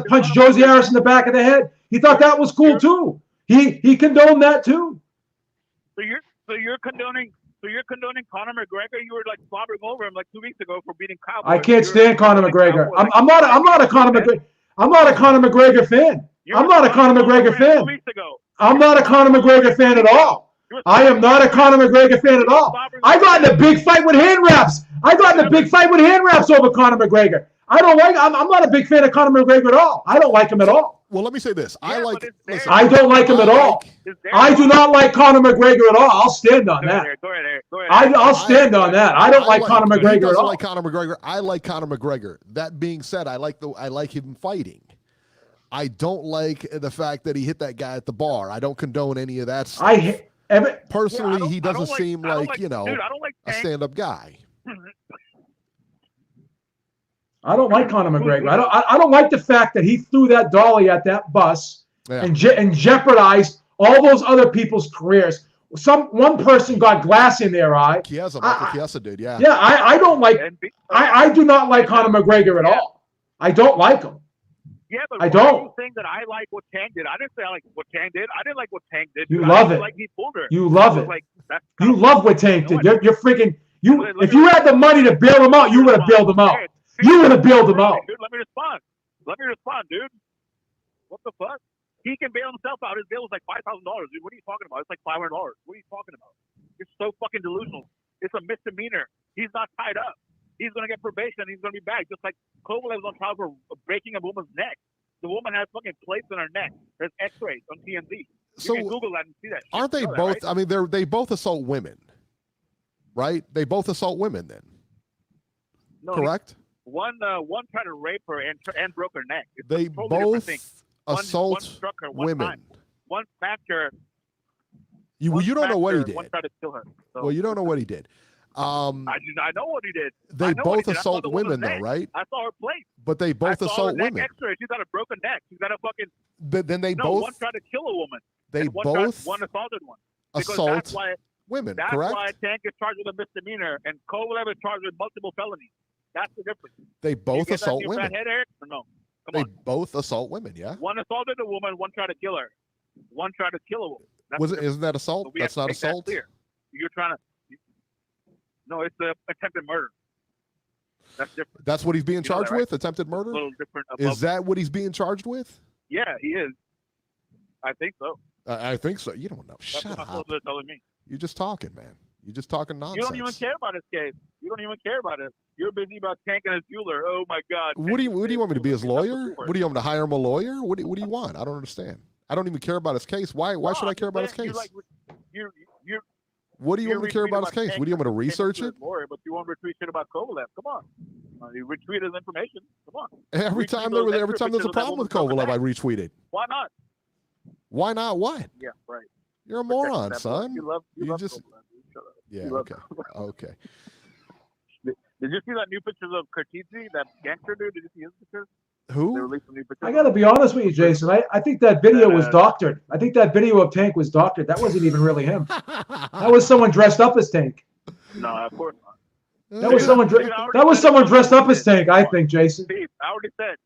punched Josie Harris in the back of the head. He thought that was cool too. He condoned that too. So you're condoning So you're condoning Conor McGregor? You were like slobbering over him like 2 weeks ago for beating Cowboy. I can't stand Conor McGregor. I'm not a Conor McGregor. I'm not a Conor McGregor fan. I'm not a Conor McGregor fan. I'm not a Conor McGregor fan at all. I am not a Conor McGregor fan at all. I got in a big fight with hand wraps. Over Conor McGregor. I'm not a big fan of Conor McGregor at all. I don't like him at all. Well, let me say this. Yeah, I don't like him at all. I do not like Conor McGregor at all. I'll stand on that. Go ahead. I'll stand on that. I don't like Conor McGregor at all. Like Conor McGregor. I like Conor McGregor. That being said, I like him fighting. I don't like the fact that he hit that guy at the bar. I don't condone any of that stuff. Personally, he doesn't seem like a stand-up guy. I don't like Conor McGregor. I don't like the fact that he threw that dolly at that bus and jeopardized all those other people's careers. One person got glass in their eye. Chiesa did, yeah. Yeah, I don't like. I do not like Conor McGregor at all. I don't like him. Yeah, but I don't. Why are you saying that I like what Tank did? I didn't say I like what Tank did. I didn't like what Tank did. You love it. Like he pulled her. You love it. Like, you love what Tank did. You're freaking. If you had the money to bail him out, you would have bailed him out. You would have bailed him out. Dude, let me respond, dude. What the fuck? He can bail himself out. His bail was like $5,000. Dude, what are you talking about? It's like $500. What are you talking about? You're so fucking delusional. It's a misdemeanor. He's not tied up. He's going to get probation. He's going to be back. Just like Kovalev was on trial for breaking a woman's neck. The woman has fucking plates in her neck. There's x-rays on TMZ. You can Google that and see that. Aren't they both? Right? I mean, they both assault women, right? They both assault women then. No, correct? One tried to rape her and broke her neck. It's they totally both assault one struck her women. Time. One smacked her. You don't know what he did. One tried to kill her. So. Well, you don't know what he did. I know what he did. They both assault women, though, right? I saw her plate. But they both assault women. X-ray. She's got a broken neck. She's got a fucking. Then they both. One tried to kill a woman. They both. One assaulted one. Assault women. That's correct. That's why Tank is charged with a misdemeanor and Kovalev is charged with multiple felonies. That's the difference. They both assault women. Head, Eric, or no? They both assault women. Yeah. One assaulted a woman. One tried to kill her. One tried to kill a woman. Isn't that assault? So that's not assault. That You're trying to. No, it's attempted murder. That's different. That's what he's being charged that, right? with? Attempted murder? A little different. Is that what he's being charged with? Yeah, he is. I think so. I think so. You don't know. That's Shut up. They're telling me. You're just talking, man. You're just talking nonsense. You don't even care about his case. You don't even care about it. You're busy about Tank and his jeweler. Oh my God. What do you want me to be his lawyer? What do you want me to hire him a lawyer? What do you want? I don't understand. I don't even care about his case. Why should I care about his case? What do you want me to care about his case? What do you want me to research it? Lawyer, but you want to retweet shit about Kovalev. Come on. You retweet his information. Come on. Every time there's a problem with Kovalev, I retweet it. Why not? Why not what? Yeah, right. You're a moron, son. You love just Kovalev. Shut up. Yeah, okay. Did you see that new pictures of Kurtizi, that gangster dude? Did you see his pictures? Who? They released some new pictures. I got to be honest with you, Jason. I think that video was doctored. I think that video of Tank was doctored. That wasn't even really him. That was someone dressed up as Tank. No, of course not. That was someone dressed up as Tank, I think, Jason. Steve, I already said.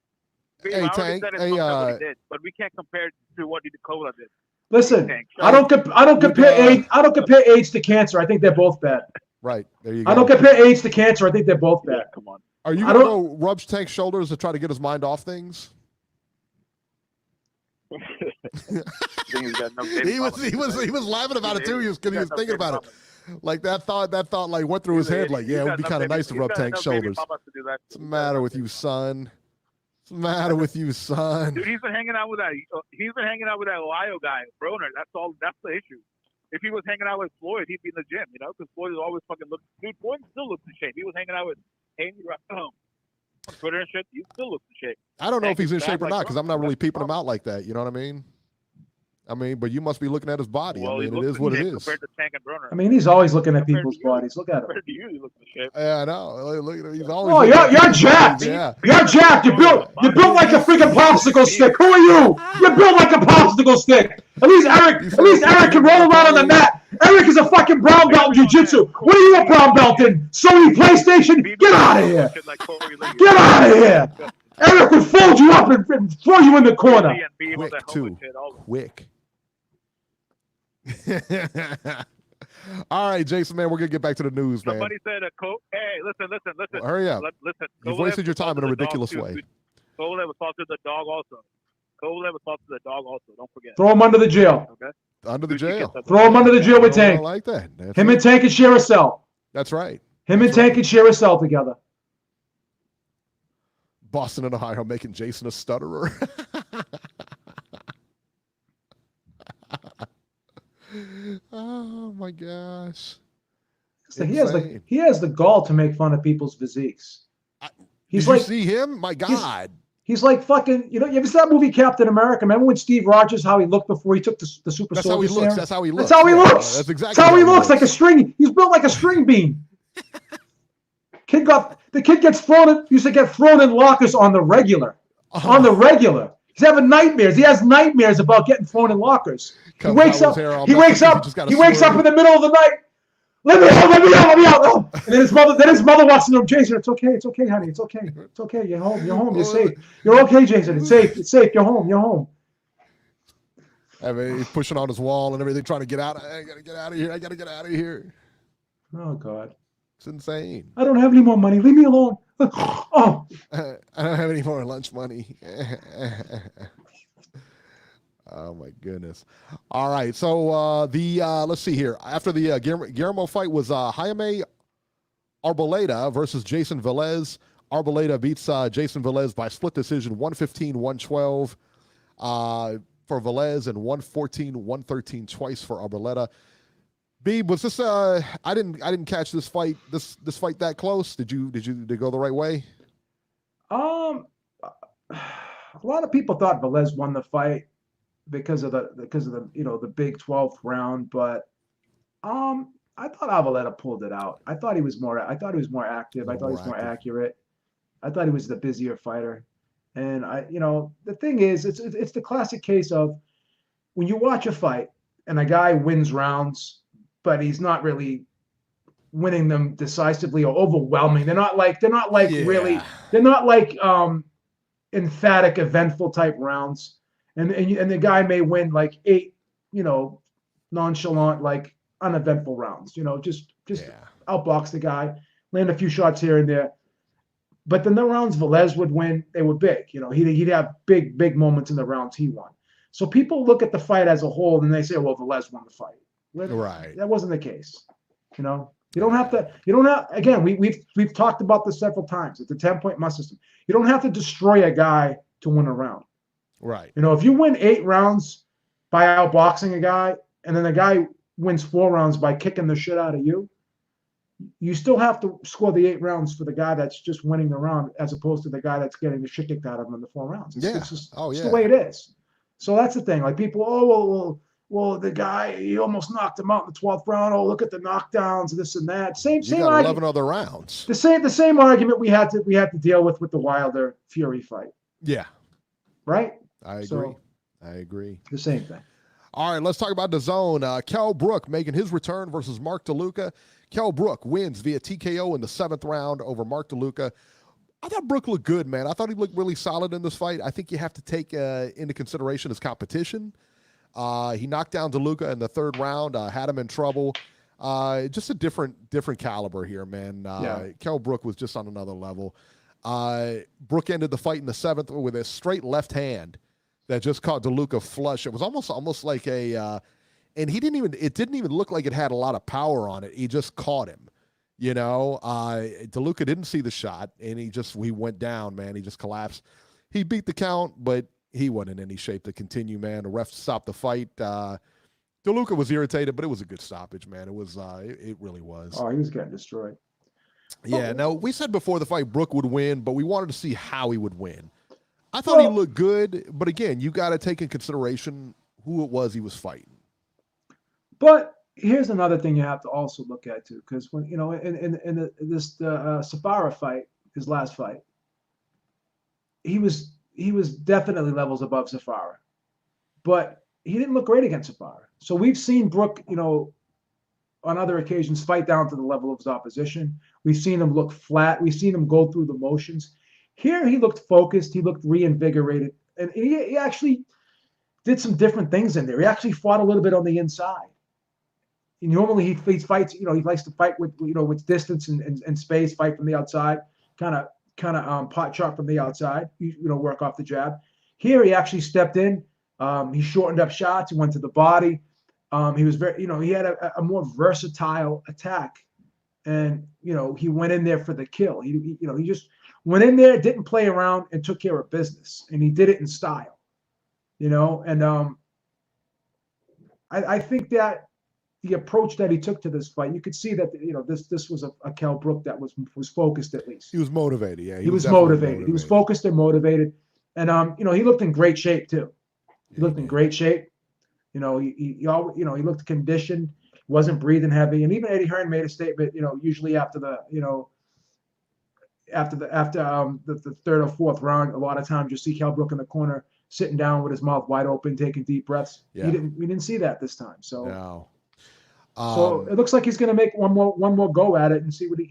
Hey, Tank. What he did, but we can't compare it to what Kovalev did. Listen, I don't compare AIDS to cancer. I think they're both bad. Right. There you go. I don't compare AIDS to cancer. I think they're both bad. Yeah, come on. Are you going to go rub Tank's shoulders to try to get his mind off things? He was laughing about it too. He was thinking about it. Like that thought like went through his head. Like, yeah, it would be kind of nice to rub Tank's shoulders. What's the matter with you, son? What's the matter with you, son? Dude, he's been hanging out with that. Ohio guy, Broner. That's all. That's the issue. If he was hanging out with Floyd, he'd be in the gym, because Floyd is always fucking looking. Dude, Floyd still looks in shape. He was hanging out with Haney on Twitter and shit. He still looks in shape. I don't know if he's in shape or not because I'm not really peeping him out like that. You know what I mean? But you must be looking at his body. Well, it is what it is. Compared to Tank and Broner. He's always looking at people's bodies. Look at him. Compared to you, he looks in shape. Yeah, I know. Look at him. He's always. Oh, you're jacked. Yeah. You're jacked. You're built like a freaking popsicle stick. Who are you? You're built like a popsicle stick. At least Eric can roll around on the mat. Eric is a fucking brown belt in jiu-jitsu. What are you a brown belt in? Sony PlayStation? Get out of here. Get out of here. Eric would fold you up and throw you in the corner. Quick, too. Quick. All right, Jason, man, we're gonna get back to the news, man. Somebody said hey, listen. Well, hurry up. Listen. You wasted your time in a ridiculous way. Kovalev was talking to the dog also. Don't forget. Throw him under the jail. Okay. Under the jail. Throw him under the jail with I Tank. like that. That's Him it. and Tank can share a cell. That's right. Him and Tank can share a cell together. Boston and Ohio making Jason a stutterer. Oh my gosh. So he has the gall to make fun of people's physiques. Did you see him? My God. He's like fucking, you ever see that movie Captain America? Remember when Steve Rogers, how he looked before he took the super That's soldier how he looks. serum? That's how he looks. That's how he looks. That's exactly That's how he looks. Like a string. He's built like a string bean. The kid used to get thrown in lockers on the regular. On the regular. He's having nightmares. He has nightmares about getting thrown in lockers. He wakes up in the middle of the night. Let me out. Oh. And then his mother walks in the room. Jason, it's okay, honey. It's okay. You're home. You're safe. You're okay, Jason. It's safe. You're home. I mean, he's pushing on his wall and everything, trying to get out. I gotta get out of here. Oh God. It's insane. I don't have any more money. Leave me alone. Oh. I don't have any more lunch money. Oh my goodness! All right, so let's see here. After the Guillermo fight was Jaime Arboleda versus Jason Velez. Arboleda beats Jason Velez by split decision, 115-112 for Velez and 114-113 twice for Arboleda. Beeb, was this? I didn't catch this fight. This fight that close? Did it go the right way? A lot of people thought Velez won the fight because of the the big 12th round, but I thought Arboleda pulled it out. I thought he was more active. I thought he was more accurate. I thought he was the busier fighter. And the thing is, it's the classic case of when you watch a fight and a guy wins rounds, but he's not really winning them decisively or overwhelming. They're not like emphatic, eventful type rounds. And the guy may win like 8, nonchalant, like uneventful rounds. Just outbox the guy, land a few shots here and there. But then the rounds Velez would win, they were big. He'd have big moments in the rounds he won. So people look at the fight as a whole and they say, well, Velez won the fight. Right. That wasn't the case. You don't have to. Again, we've talked about this several times. It's a 10-point must system. You don't have to destroy a guy to win a round. Right. If you win 8 rounds by outboxing a guy, and then the guy wins 4 rounds by kicking the shit out of you, you still have to score the 8 rounds for the guy that's just winning the round, as opposed to the guy that's getting the shit kicked out of him in the 4 rounds. It's just the way it is. So that's the thing. Like people, well, the guy, he almost knocked him out in the 12th round. Oh, look at the knockdowns, this and that. Same got argument. 11 other rounds. The same argument we had to deal with the Wilder Fury fight. Yeah. Right? I agree. The same thing. All right, let's talk about the zone. Kell Brook making his return versus Mark DeLuca. Kell Brook wins via TKO in the 7th round over Mark DeLuca. I thought Brook looked good, man. I thought he looked really solid in this fight. I think you have to take into consideration his competition. He knocked down DeLuca in the 3rd round, had him in trouble. Just a different caliber here, man. Kell Brook was just on another level. Brook ended the fight in the 7th with a straight left hand that just caught DeLuca flush. It was almost like and it didn't even look like it had a lot of power on it. He just caught him, DeLuca didn't see the shot and he went down, man. He just collapsed. He beat the count, but he wasn't in any shape to continue, man. The ref stopped the fight. DeLuca was irritated, but it was a good stoppage, man. It was, it really was. Oh, he was getting destroyed. Yeah. Now we said before the fight Brook would win, but we wanted to see how he would win. I thought he looked good, but again, you got to take in consideration who it was he was fighting. But here's another thing you have to also look at too, because when in this Safara fight, his last fight, he was definitely levels above Safara, but he didn't look great against Safara. So we've seen Brook, on other occasions fight down to the level of his opposition. We've seen him look flat. We've seen him go through the motions. Here he looked focused. He looked reinvigorated, and he actually did some different things in there. He actually fought a little bit on the inside. normally he fights, he likes to fight with, with distance and space, fight from the outside, kind of pot shot from the outside, work off the jab. Here he actually stepped in. He shortened up shots. He went to the body. He was very, he had a more versatile attack, and he went in there for the kill. He just went in there, didn't play around, and took care of business, and he did it in style, and I think that the approach that he took to this fight, you could see that this was a Kell Brook that was focused at least. He was motivated. Yeah, he was motivated. He was focused and motivated, and he looked in great shape too. He looked in great shape. He looked conditioned, wasn't breathing heavy, and even Eddie Hearn made a statement. Usually after the third or fourth round, a lot of times you see Kell Brook in the corner sitting down with his mouth wide open, taking deep breaths. Yeah. We didn't see that this time. So no. So it looks like he's going to make one more go at it and see what he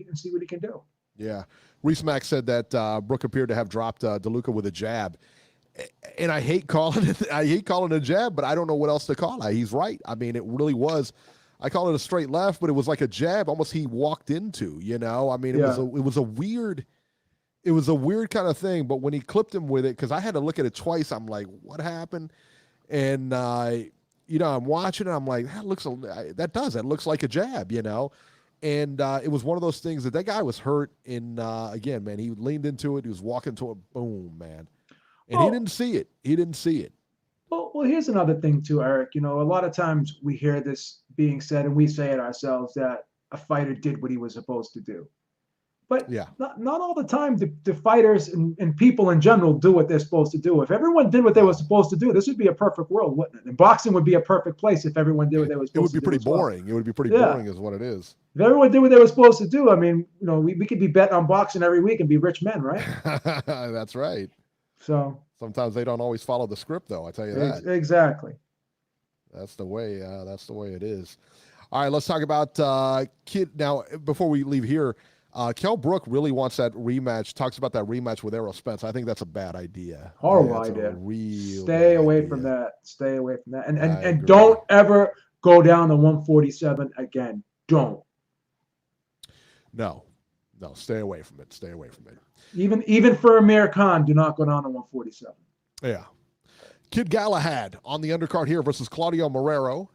can do. Yeah, Reese Mack said that Brook appeared to have dropped DeLuca with a jab, and I hate calling it. I hate calling it a jab, but I don't know what else to call it. He's right. I mean, it really was. I call it a straight left, but it was like a jab. Almost he walked into. I mean, it was a weird. It was a weird kind of thing. But when he clipped him with it, because I had to look at it twice, I'm like, what happened? And I'm watching it. I'm like, that looks like a jab, And it was one of those things that guy was hurt in, again, man, he leaned into it. He was walking to it. Boom, man. And he didn't see it. Well, here's another thing too, Eric. A lot of times we hear this being said and we say it ourselves that a fighter did what he was supposed to do. But yeah, not all the time the fighters and people in general do what they're supposed to do. If everyone did what they were supposed to do, this would be a perfect world, wouldn't it? And boxing would be a perfect place if everyone did what they were supposed to do. It would be pretty boring. It would be pretty boring is what it is. If everyone did what they were supposed to do, I mean, we could be betting on boxing every week and be rich men, right? That's right. So sometimes they don't always follow the script, though. I tell you that. Exactly. That's the way. That's the way it is. All right, let's talk about Kid. Now, before we leave here, Kell Brook really wants that rematch. Talks about that rematch with Errol Spence. I think that's a bad idea. Horrible idea. Stay away from that. Stay away from that. And don't ever go down to 147 again. Don't. No. Stay away from it. Stay away from it. Even for Amir Khan, do not go down to 147. Yeah. Kid Galahad on the undercard here versus Claudio Marrero.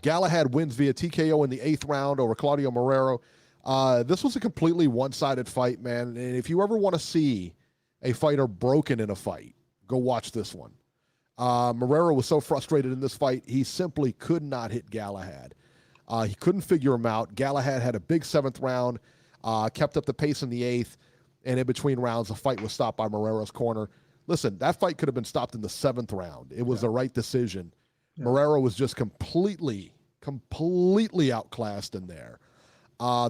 Galahad wins via TKO in the 8th round over Claudio Marrero. This was a completely one-sided fight, man. And if you ever want to see a fighter broken in a fight, go watch this one. Marrero was so frustrated in this fight, he simply could not hit Galahad. He couldn't figure him out. Galahad had a big 7th round, kept up the pace in the 8th, and in between rounds, the fight was stopped by Marrero's corner. Listen, that fight could have been stopped in the 7th round. It was the right decision. Yeah. Marrero was just completely outclassed in there.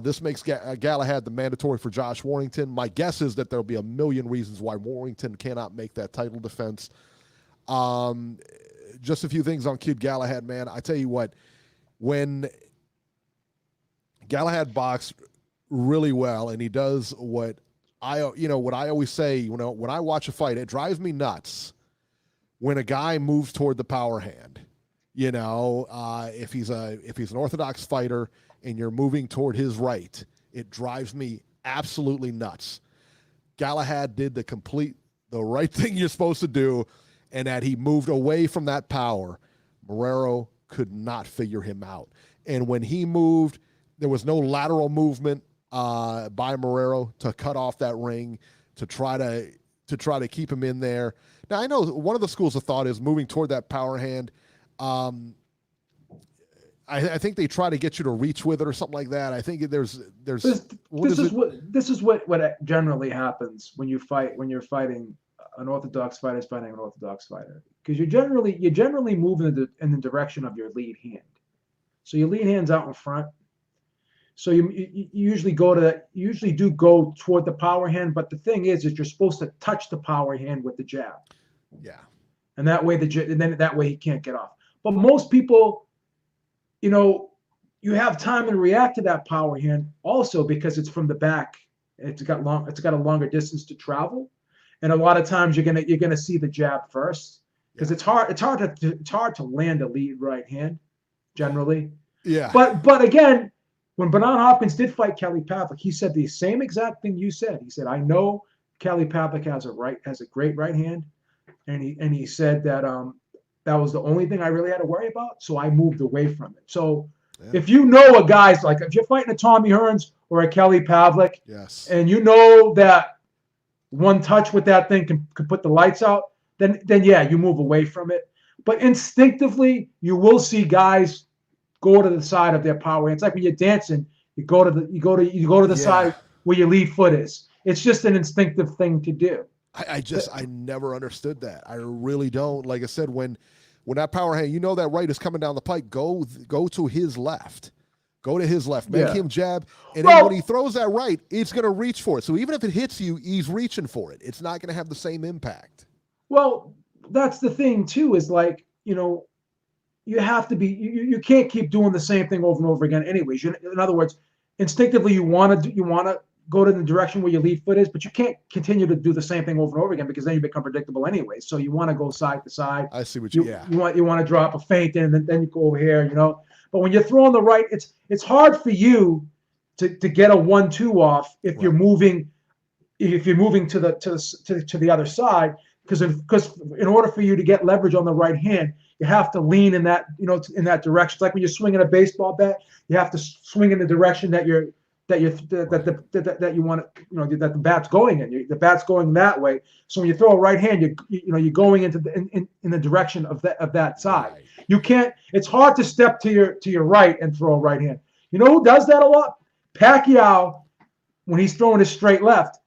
This makes Galahad the mandatory for Josh Warrington. My guess is that there'll be a million reasons why Warrington cannot make that title defense. Just a few things on Kid Galahad, man. I tell you what, when Galahad boxed really well, and he does what I always say, when I watch a fight, it drives me nuts when a guy moves toward the power hand. If he's an orthodox fighter and you're moving toward his right, it drives me absolutely nuts. Galahad did the right thing you're supposed to do, and that he moved away from that power. Marrero could not figure him out. And when he moved, there was no lateral movement by Marrero to cut off that ring, to try to keep him in there. Now, I know one of the schools of thought is moving toward that power hand. I think they try to get you to reach with it or something like that. I think this is what generally happens when you're fighting an orthodox fighter fighting an orthodox fighter, because you generally move in the direction of your lead hand. So your lead hand's out in front. So you usually do go toward the power hand, but the thing is you're supposed to touch the power hand with the jab. Yeah. And that way that way he can't get off. But most people, you have time to react to that power hand also because it's from the back. It's got a longer distance to travel, and a lot of times you're gonna see the jab first because it's hard to land a lead right hand generally. Yeah. But again, when Bernard Hopkins did fight Kelly Pavlik, he said the same exact thing you said. He said, I know Kelly Pavlik has a great right hand. And he said that that was the only thing I really had to worry about. So I moved away from it. So if you know a guy's like, if you're fighting a Tommy Hearns or a Kelly Pavlik, yes, and you know that one touch with that thing can put the lights out, then yeah, you move away from it. But instinctively, you will see guys go to the side of their power. It's like when you're dancing, you go to the side where your lead foot is. It's just an instinctive thing to do. I never understood that. I really don't. Like I said, when that power hand, you know that right is coming down the pike, go to his left. Go to his left. Make him jab. And then when he throws that right, it's going to reach for it. So even if it hits you, he's reaching for it. It's not going to have the same impact. Well, that's the thing, too, is like, you have to be, you can't keep doing the same thing over and over again anyways. In other words, instinctively, you want to go to the direction where your lead foot is, but you can't continue to do the same thing over and over again because then you become predictable anyway. So you want to go side to side. I see what you want to drop a feint in, and then you go over here, But when you're throwing the right, it's hard for you to get a 1-2 off if you're moving to the other side because in order for you to get leverage on the right hand, you have to lean in that in that direction. It's like when you're swinging a baseball bat, you have to swing in the direction that you want that the bat's going in. The bat's going that way. So when you throw a right hand, you're going into in the direction of that side. Right. You can't. It's hard to step to your right and throw a right hand. You know who does that a lot? Pacquiao, when he's throwing his straight left,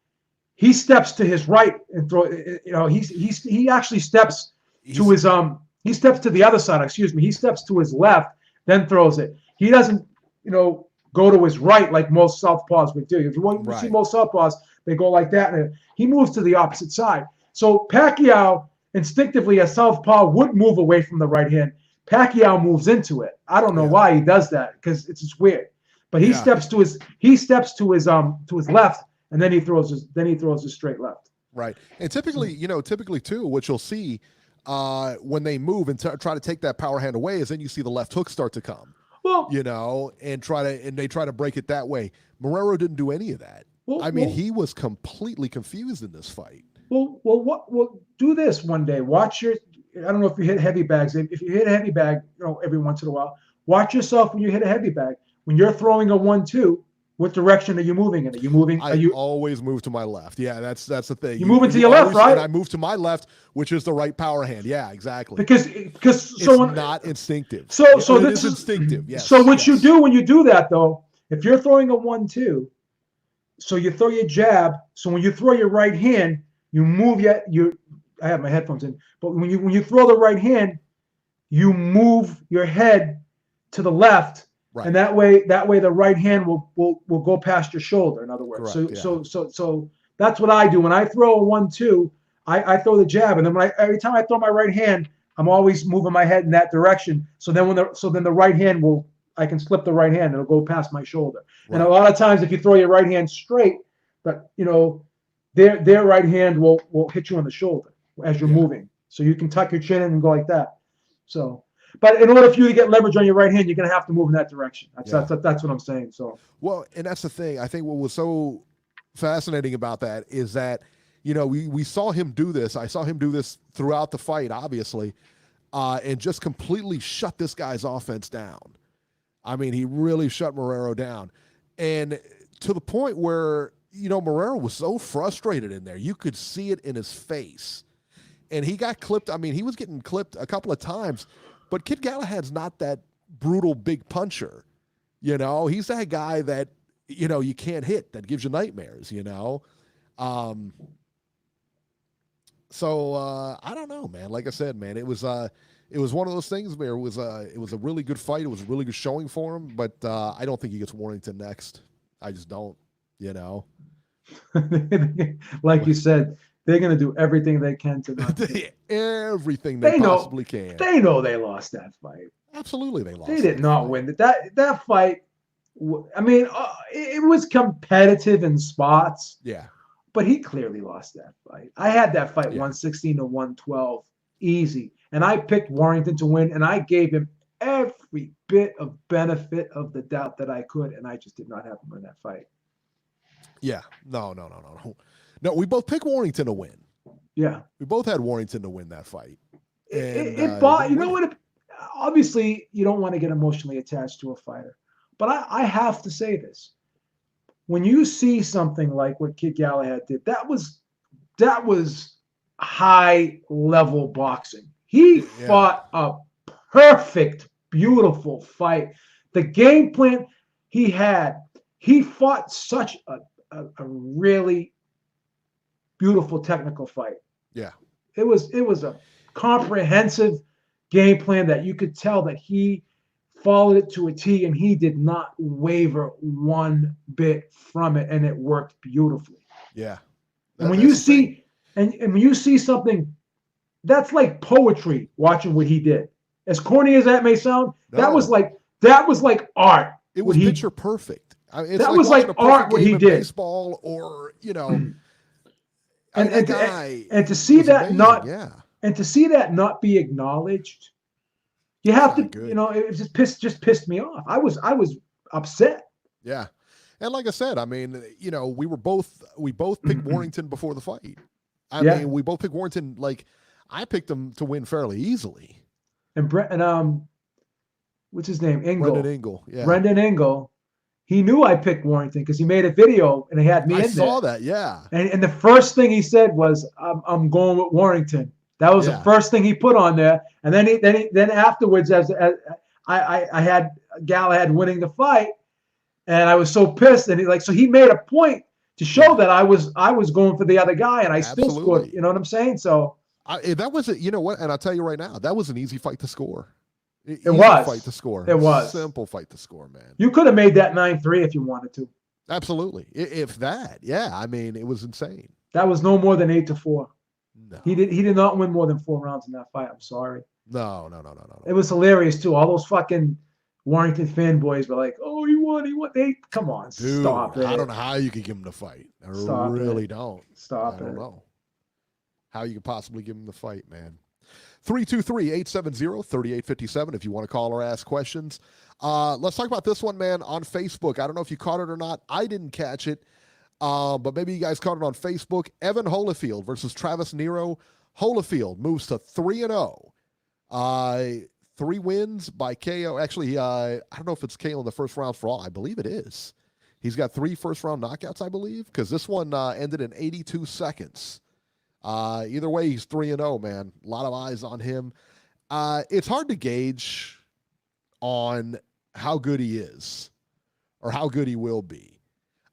he steps to his right and throw. He actually steps to his He steps to the other side. Excuse me. He steps to his left, then throws it. He doesn't go to his right like most southpaws would do. If you see most southpaws, they go like that, and he moves to the opposite side. So Pacquiao instinctively, as southpaw, would move away from the right hand. Pacquiao moves into it. I don't know why he does that because it's just weird. But he steps to his left, and then he throws his straight left. Right, and typically too, what you'll see when they move and try to take that power hand away is then you see the left hook start to come. Well, and they try to break it that way. Marrero didn't do any of that. He was completely confused in this fight. Well, do this one day. Watch your. I don't know if you hit heavy bags. If you hit a heavy bag, every once in a while, watch yourself when you hit a heavy bag. When you're throwing a 1-2, what direction are you moving in? Are you moving? I always move to my left. Yeah, that's the thing. You moving to your left, right? And I move to my left, which is the right power hand. Yeah, exactly. Because it's not instinctive. So it is instinctive. Yes. So what you do when you do that, though, if you're throwing a 1-2, so you throw your jab. So when you throw your right hand, you move I have my headphones in, but when you throw the right hand, you move your head to the left. Right. And that way the right hand will go past your shoulder. In other words, so that's what I do when I throw a 1-2. I throw the jab, and then every time I throw my right hand, I'm always moving my head in that direction. So then the right hand I can slip the right hand and it'll go past my shoulder. Right. And a lot of times if you throw your right hand straight, but their right hand will hit you on the shoulder as you're moving. So you can tuck your chin in and go like that. So. But in order for you to get leverage on your right hand, you're going to have to move in that direction. That's what I'm saying. So and that's the thing. I think what was so fascinating about that is that we saw him do this. I saw him do this throughout the fight, obviously, and just completely shut this guy's offense down. I mean, he really shut Marrero down, and to the point where Marrero was so frustrated in there, you could see it in his face, and he got clipped. I mean, he was getting clipped a couple of times. But Kid Galahad's not that brutal big puncher. He's that guy that, you can't hit, that gives you nightmares, So I don't know, man. Like I said, man, it was one of those things where it was a really good fight. It was a really good showing for him, but I don't think he gets Warrington next. I just don't, Like you said, they're going to do everything they can to not everything they possibly can. They know they lost that fight. Absolutely, they lost. They did not win that fight. I mean, it was competitive in spots. Yeah, but he clearly lost that fight. I had that fight 116 to 112 easy, and I picked Warrington to win, and I gave him every bit of benefit of the doubt that I could, and I just did not have him in that fight. Yeah. No. No, we both picked Warrington to win. Yeah. We both had Warrington to win that fight. And You know what? Obviously, you don't want to get emotionally attached to a fighter. But I have to say this. When you see something like what Kid Galahad did, that was high level boxing. He fought a perfect, beautiful fight. The game plan he had, he fought such a really beautiful technical fight. Yeah. It was a comprehensive game plan that you could tell that he followed it to a T, and he did not waver one bit from it, and it worked beautifully. Yeah. And when you see and when you see something that's like poetry, watching what he did, as corny as that may sound, that was like art. It was picture perfect. It's that was like art what he did. Baseball, or and to see that amazing. and to see that not be acknowledged, you have to, it just pissed me off. I was upset. Yeah. And like I said, I mean, we both picked Warrington before the fight. I mean, we both picked Warrington. Like, I picked him to win fairly easily. And what's his name? Brendan Ingle. Yeah. Brendan Ingle. He knew I picked Warrington because he made a video and he had me in there. I saw that, yeah. And the first thing he said was, "I'm going with Warrington." That was the first thing he put on there. And then afterwards, as I had Galahad winning the fight, and I was so pissed, and he made a point to show that I was going for the other guy, and I still scored. You know what I'm saying? So that was it. You know what? And I'll tell you right now, that was an easy fight to score. It was fight to score. It was simple fight to score, man. You could have made that 9-3 if you wanted to. Absolutely, if that. Yeah, I mean, it was insane. That was no more than 8-4. No, he did not win more than 4 rounds in that fight. I'm sorry. No. It was hilarious too. All those fucking Warrington fanboys were like, "Oh, he won. Come on, dude, stop it." I don't know how you could give him the fight. I really don't. Stop it. I don't know how you could possibly give him the fight, man. 323-870-3857 if you want to call or ask questions. Let's talk about this one, man, on Facebook. I don't know if you caught it or not. I didn't catch it, but maybe you guys caught it on Facebook. Evan Holyfield versus Travis Nero. Holyfield moves to 3-0. 3 wins by KO. Actually, I don't know if it's KO in the first round for all. I believe it is. He's got 3 first-round knockouts, I believe, because this one ended in 82 seconds. Either way, he's 3-0, man. A lot of eyes on him. It's hard to gauge on how good he is or how good he will be.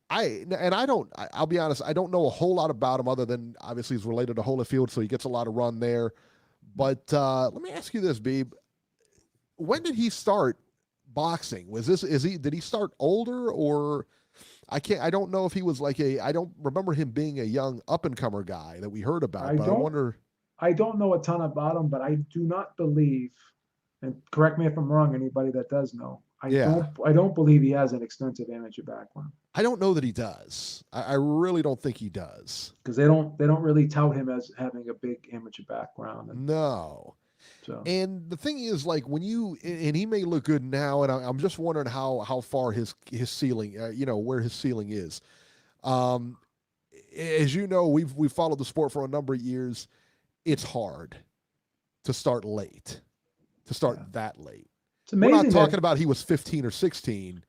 I'll be honest, I don't know a whole lot about him other than obviously he's related to Holyfield, so he gets a lot of run there. But let me ask you this, Beeb. When did he start boxing? Did he start older, or I don't know if he was I don't remember him being a young up-and-comer guy that we heard about. I wonder. I don't know a ton about him, but I do not believe, and correct me if I'm wrong, anybody that does know, I don't believe he has an extensive amateur background. I don't know that he does. I really don't think he does. Because they don't really tout him as having a big amateur background. No. So. And the thing is, when and he may look good now, and I'm just wondering how far his ceiling, where his ceiling is. As you know, we've followed the sport for a number of years. It's hard to start late, that late. It's amazing. We're not talking about he was 15 or 16.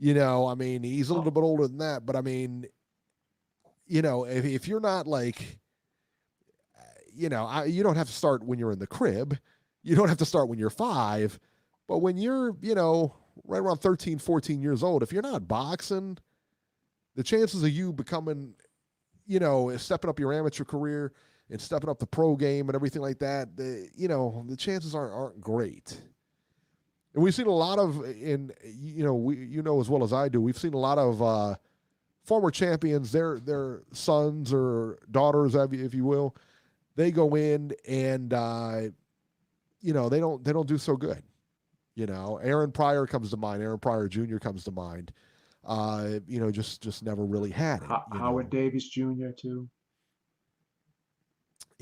I mean, he's a little bit older than that, but I mean, if you're not you don't have to start when you're in the crib. You don't have to start when you're 5. But when you're, right around 13, 14 years old, if you're not boxing, the chances of you becoming, stepping up your amateur career and stepping up the pro game and everything like that, the chances aren't great. And we've seen a lot of, as well as I do, we've seen a lot of former champions, their sons or daughters, if you will, they go in and they don't do so good. Aaron Pryor comes to mind. Aaron Pryor Jr. comes to mind. Just never really had it. Howard Davis Jr. too.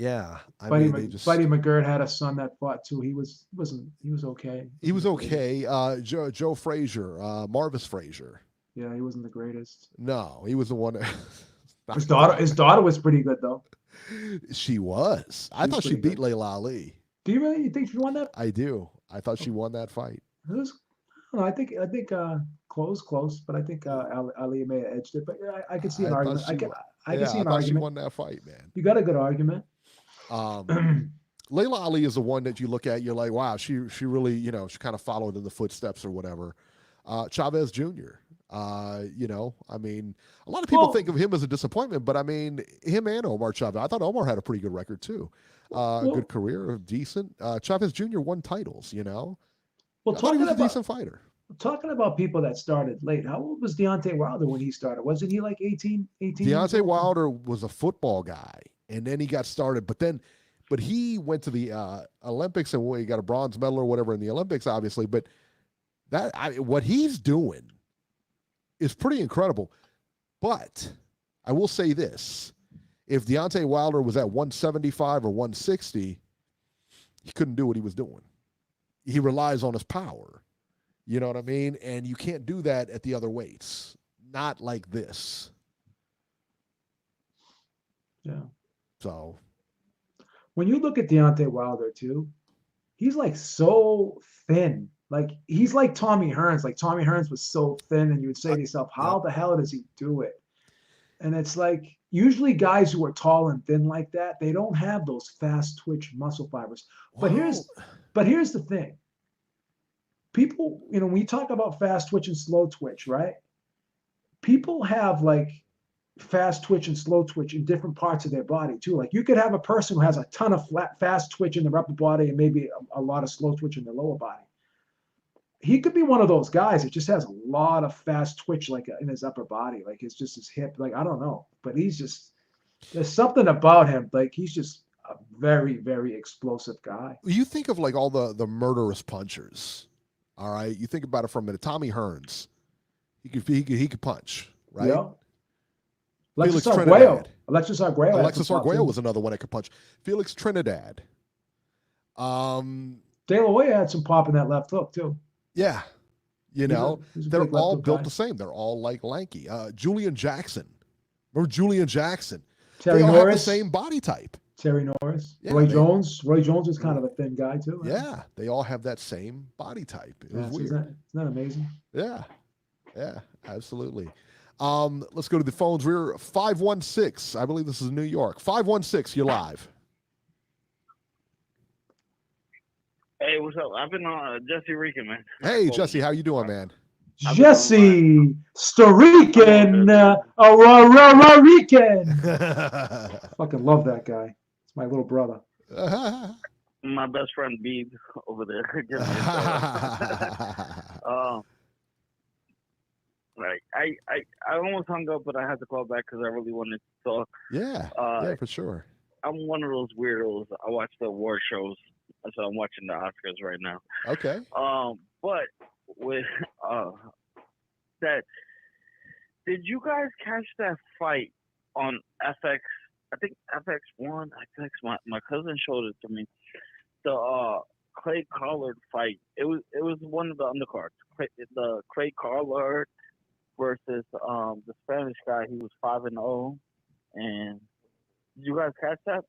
Yeah, I Buddy, mean, they just Buddy McGirt had a son that fought too. He was okay. he was Wasn't the greatest. okay. Joe Frazier, Marvis Frazier. Yeah, he wasn't the greatest. No, he was the one. His daughter was pretty good though. She was. I thought she beat Layla Ali. Do you really? You think she won that? I do. I thought she won that fight. It was, I don't know, I think close, but I think Ali may have edged it. But yeah, I can see an argument. I can see an I thought she argument. won that fight, man. You got a good argument. Layla Ali is the one that you look at. You're like, wow, she really, she kind of followed in the footsteps or whatever. Chavez Jr. I mean, a lot of people think of him as a disappointment, but I mean, him and Omar Chavez. I thought Omar had a pretty good record too. Good career, decent. Chavez Jr. won titles. Well, I thought he was a decent fighter. Talking about people that started late, how old was Deontay Wilder when he started? Wasn't he like 18? Deontay Wilder was a football guy, and then he got started. But he went to the Olympics and he got a bronze medal or whatever in the Olympics, obviously. But what he's doing is pretty incredible. But I will say this: if Deontay Wilder was at 175 or 160, he couldn't do what he was doing. He relies on his power. You know what I mean? And you can't do that at the other weights. Not like this. Yeah. So when you look at Deontay Wilder too, he's like so thin. Like he's like Tommy Hearns. Like Tommy Hearns was so thin, and you would say to yourself, how the hell does he do it? And it's like usually guys who are tall and thin like that, they don't have those fast twitch muscle fibers. But here's the thing. People, when you talk about fast twitch and slow twitch, right? People have like fast twitch and slow twitch in different parts of their body too. Like you could have a person who has a ton of fast twitch in their upper body and maybe a lot of slow twitch in their lower body. He could be one of those guys that just has a lot of fast twitch like in his upper body. Like it's just his hip. Like, I don't know, but there's something about him. Like he's just a very, very explosive guy. You think of like all the murderous punchers. All right, you think about it from a minute. Tommy Hearns, he could punch, right? Yeah. Felix Arguello. Alexis Arguello was another one that could punch. Felix Trinidad. De La Hoya had some pop in that left hook too. Yeah, they're all built the same. They're all like lanky. Julian Jackson. Remember Julian Jackson? Terry they all Norris. have the same body type. Terry Norris. Yeah, Roy Jones. Roy Jones is kind of a thin guy too. Right? Yeah, they all have that same body type. It was weird. Isn't that amazing? Yeah, absolutely. Let's go to the phones. We're 516. I believe this is New York. 516, you're live. Hey, what's up? I've been on Jesse Rican, man. Hey, Jesse, how you doing, man? Jesse Storican, Rican. Fucking love that guy. It's my little brother. My best friend Beeb over there. Right. I almost hung up, but I had to call back because I really wanted to talk. Yeah, for sure. I'm one of those weirdos. I watch the award shows, so I'm watching the Oscars right now. Okay. But with that, did you guys catch that fight on FX? I think FX1. I think my cousin showed it to me. The Clay Collard fight. It was one of the undercards. The Clay Collard versus the Spanish guy. He was 5-0. And did you guys catch that?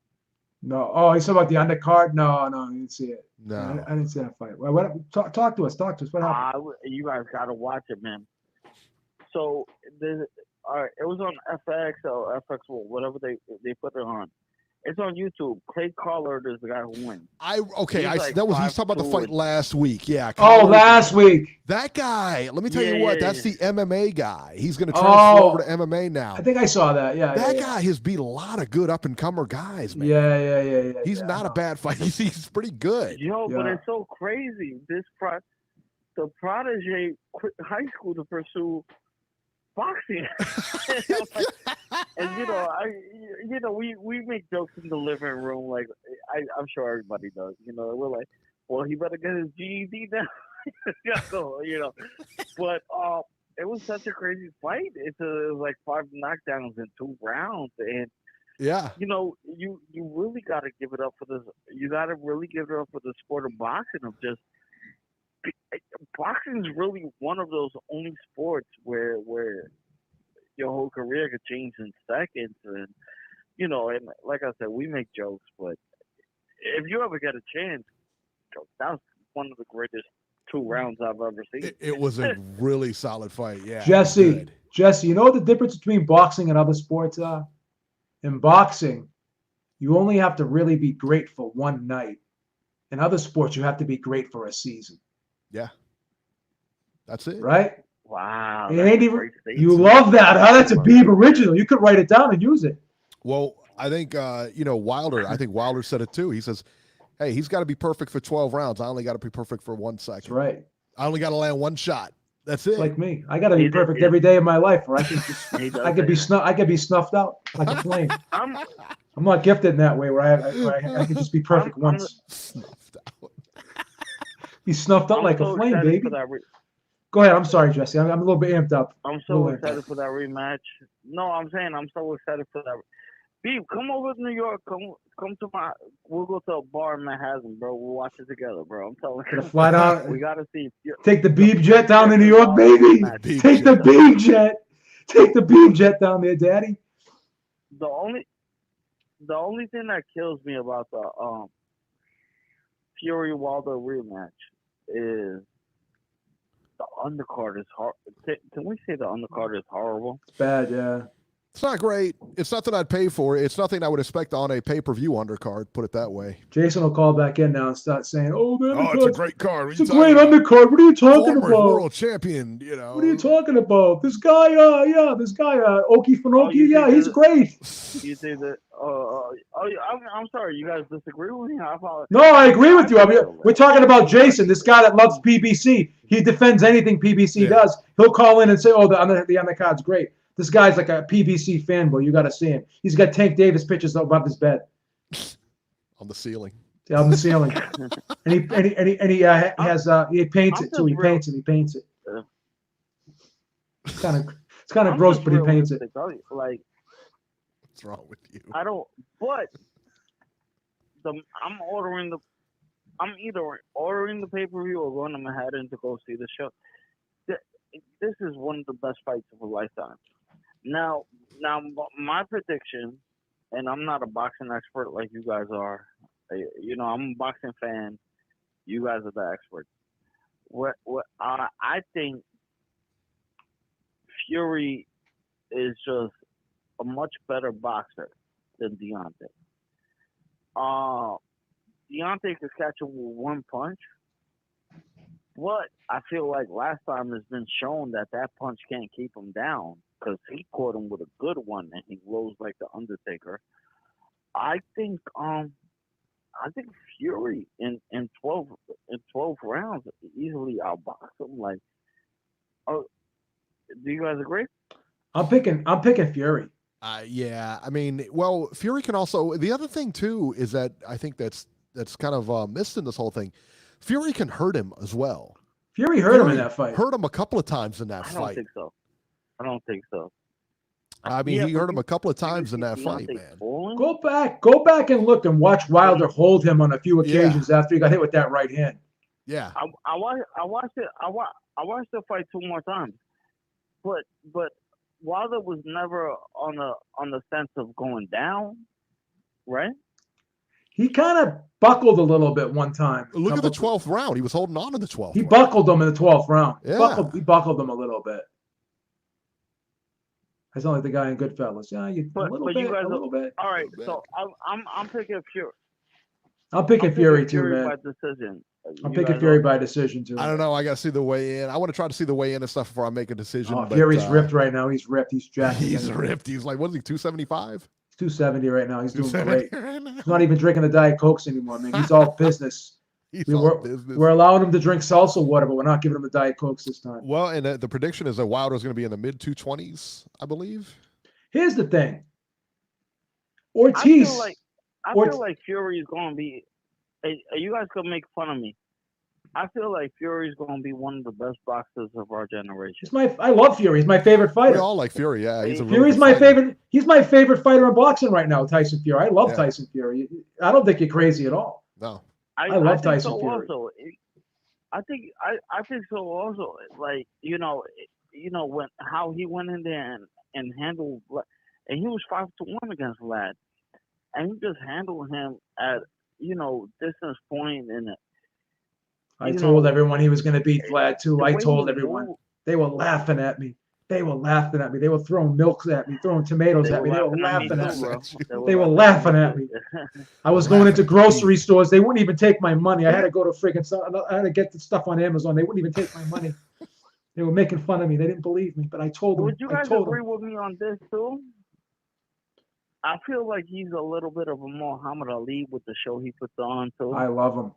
No. Oh, you talking about the undercard? No, I didn't see it. No, I didn't see that fight. Talk to us. What happened? You guys gotta watch it, man. So it was on FX or FX, whatever they put it on. It's on YouTube. Clay Collard is the guy who wins. He's talking about the fight last week. Yeah. Collard, last week. That guy. Let me tell you what. That's the MMA guy. He's going to transfer over to MMA now. I think I saw that. Yeah. That guy has beat a lot of good up and comer guys, man. Yeah. He's not a bad fighter. He's pretty good. But it's so crazy. The protege quit high school to pursue boxing. And we make jokes in the living room, like I'm sure everybody does. We're like, well, he better get his GED now. But it was such a crazy fight. It was like 5 knockdowns in 2 rounds, and Yeah. You really got to give it up for this. You got to really give it up for the sport of boxing. Boxing is really one of those only sports where your whole career could change in seconds, and and like I said, we make jokes, but if you ever get a chance, that was one of the greatest 2 rounds I've ever seen. It was a really solid fight. Yeah. Jesse, you know what the difference between boxing and other sports are? In boxing, you only have to really be great for one night. In other sports, you have to be great for a season. Yeah. That's it. Right? Wow. It ain't even, you love that, huh? That's a Beeb original. You could write it down and use it. Well, I think, Wilder, Wilder said it too. He says, hey, he's got to be perfect for 12 rounds. I only got to be perfect for 1 second. That's right. I only got to land one shot. That's it. Like me. I got to be perfect every day of my life, or I can I could be snuffed out like a flame. I'm not gifted in that way where I can just be perfect once. Snuffed out. Be snuffed out like a flame, baby. Go ahead. I'm sorry, Jesse. I'm a little bit amped up. I'm so excited for that rematch. No, I'm saying I'm so excited for that. Beeb, come over to New York. Come to we'll go to a bar in Manhattan, bro. We'll watch it together, bro. I'm telling you. Fly down. We gotta see. Take the Beeb jet down to New York, baby. Take the Beeb jet. Take the Beeb jet down there, Daddy. The only thing that kills me about the Fury Wilder rematch is the undercard is hard. Can we say the undercard is horrible? It's bad, yeah. It's not great. It's nothing I'd pay for. It's nothing I would expect on a pay-per-view undercard, put it that way. Jason will call back in now and start saying, oh, man, it's a great card. It's a great undercard. What are you talking about? World champion, What are you talking about? This guy, Oki Fanoki, he's great. You say that, I'm sorry, you guys disagree with me? No, I agree with you. I mean, we're talking about Jason, this guy that loves PBC. He defends anything PBC does. He'll call in and say, oh, the undercard's great. This guy's like a PBC fanboy. You got to see him. He's got Tank Davis pictures above his bed, on the ceiling. Yeah, on the ceiling, and he paints it too. He paints it. It's kind of gross, but he paints it. Like, what's wrong with you? I don't. But I'm either ordering the pay-per-view or going to Manhattan to go see the show. This is one of the best fights of a lifetime. Now, my prediction, and I'm not a boxing expert like you guys are. I'm a boxing fan. You guys are the experts. I think Fury is just a much better boxer than Deontay. Deontay could catch him with one punch. But I feel like last time it's been shown that punch can't keep him down because he caught him with a good one and he rose like the Undertaker. I think Fury in 12 rounds easily outbox him. Like, do you guys agree? I'm picking Fury. Yeah. I mean, well, Fury can also. The other thing too is that I think that's kind of missed in this whole thing. Fury can hurt him as well. Fury hurt him in that fight. Hurt him a couple of times in that fight. I don't think so. I mean, he hurt him a couple of times in that fight, man. Go back and look and watch Wilder hold him on a few occasions after he got hit with that right hand. Yeah. I watched it. I watched the fight 2 more times, but Wilder was never on the sense of going down, right? He kind of buckled a little bit one time. Look at the 12th round. He was holding on in the 12th. He buckled him in the 12th round. Yeah. He buckled him a little bit. I sound like the guy in Goodfellas. Yeah, a little bit. All right, so I'm picking Fury. I'm picking Fury too, man. By decision. I'm picking Fury by decision too. I don't know. I got to see the weigh in. I want to try to see the weigh in and stuff before I make a decision. But, Fury's ripped right now. He's ripped. He's jacked. He's ripped. He's like, what is he? 275. 270 right now. He's doing great. He's not even drinking the Diet Cokes anymore, man. He's all business. We're allowing him to drink salsa water, but we're not giving him the Diet Cokes this time. Well, and the prediction is that Wilder's going to be in the mid 220s, I believe. Here's the thing. Ortiz. I feel like Fury is going to be. Hey, you guys could make fun of me, I feel like Fury's going to be one of the best boxers of our generation. I love Fury. He's my favorite We fighter. all like Fury. Yeah, he's a really Fury's good my fighter. favorite. He's my favorite fighter in boxing right now, Tyson Fury. I love Yeah. Tyson Fury. I don't think you're crazy at all. No. I love think Tyson so Fury. Also. I think so also. Like when how he went in there and handled, and he was 5-1 against Vlad, and he just handled him at distance point, and I told everyone he was going to beat Vlad too. I told he everyone. moved, They were laughing at me. They were laughing at me. They were throwing milk at me, throwing tomatoes at me. They were laughing at me. They were laughing at me. I was going into grocery stores. They wouldn't even take my money. I had to go to I had to get the stuff on Amazon. They wouldn't even take my money. They were making fun of me. They didn't believe me, but I told them. Would you guys agree with me on this too? I feel like he's a little bit of a Muhammad Ali with the show he puts on too. I love him.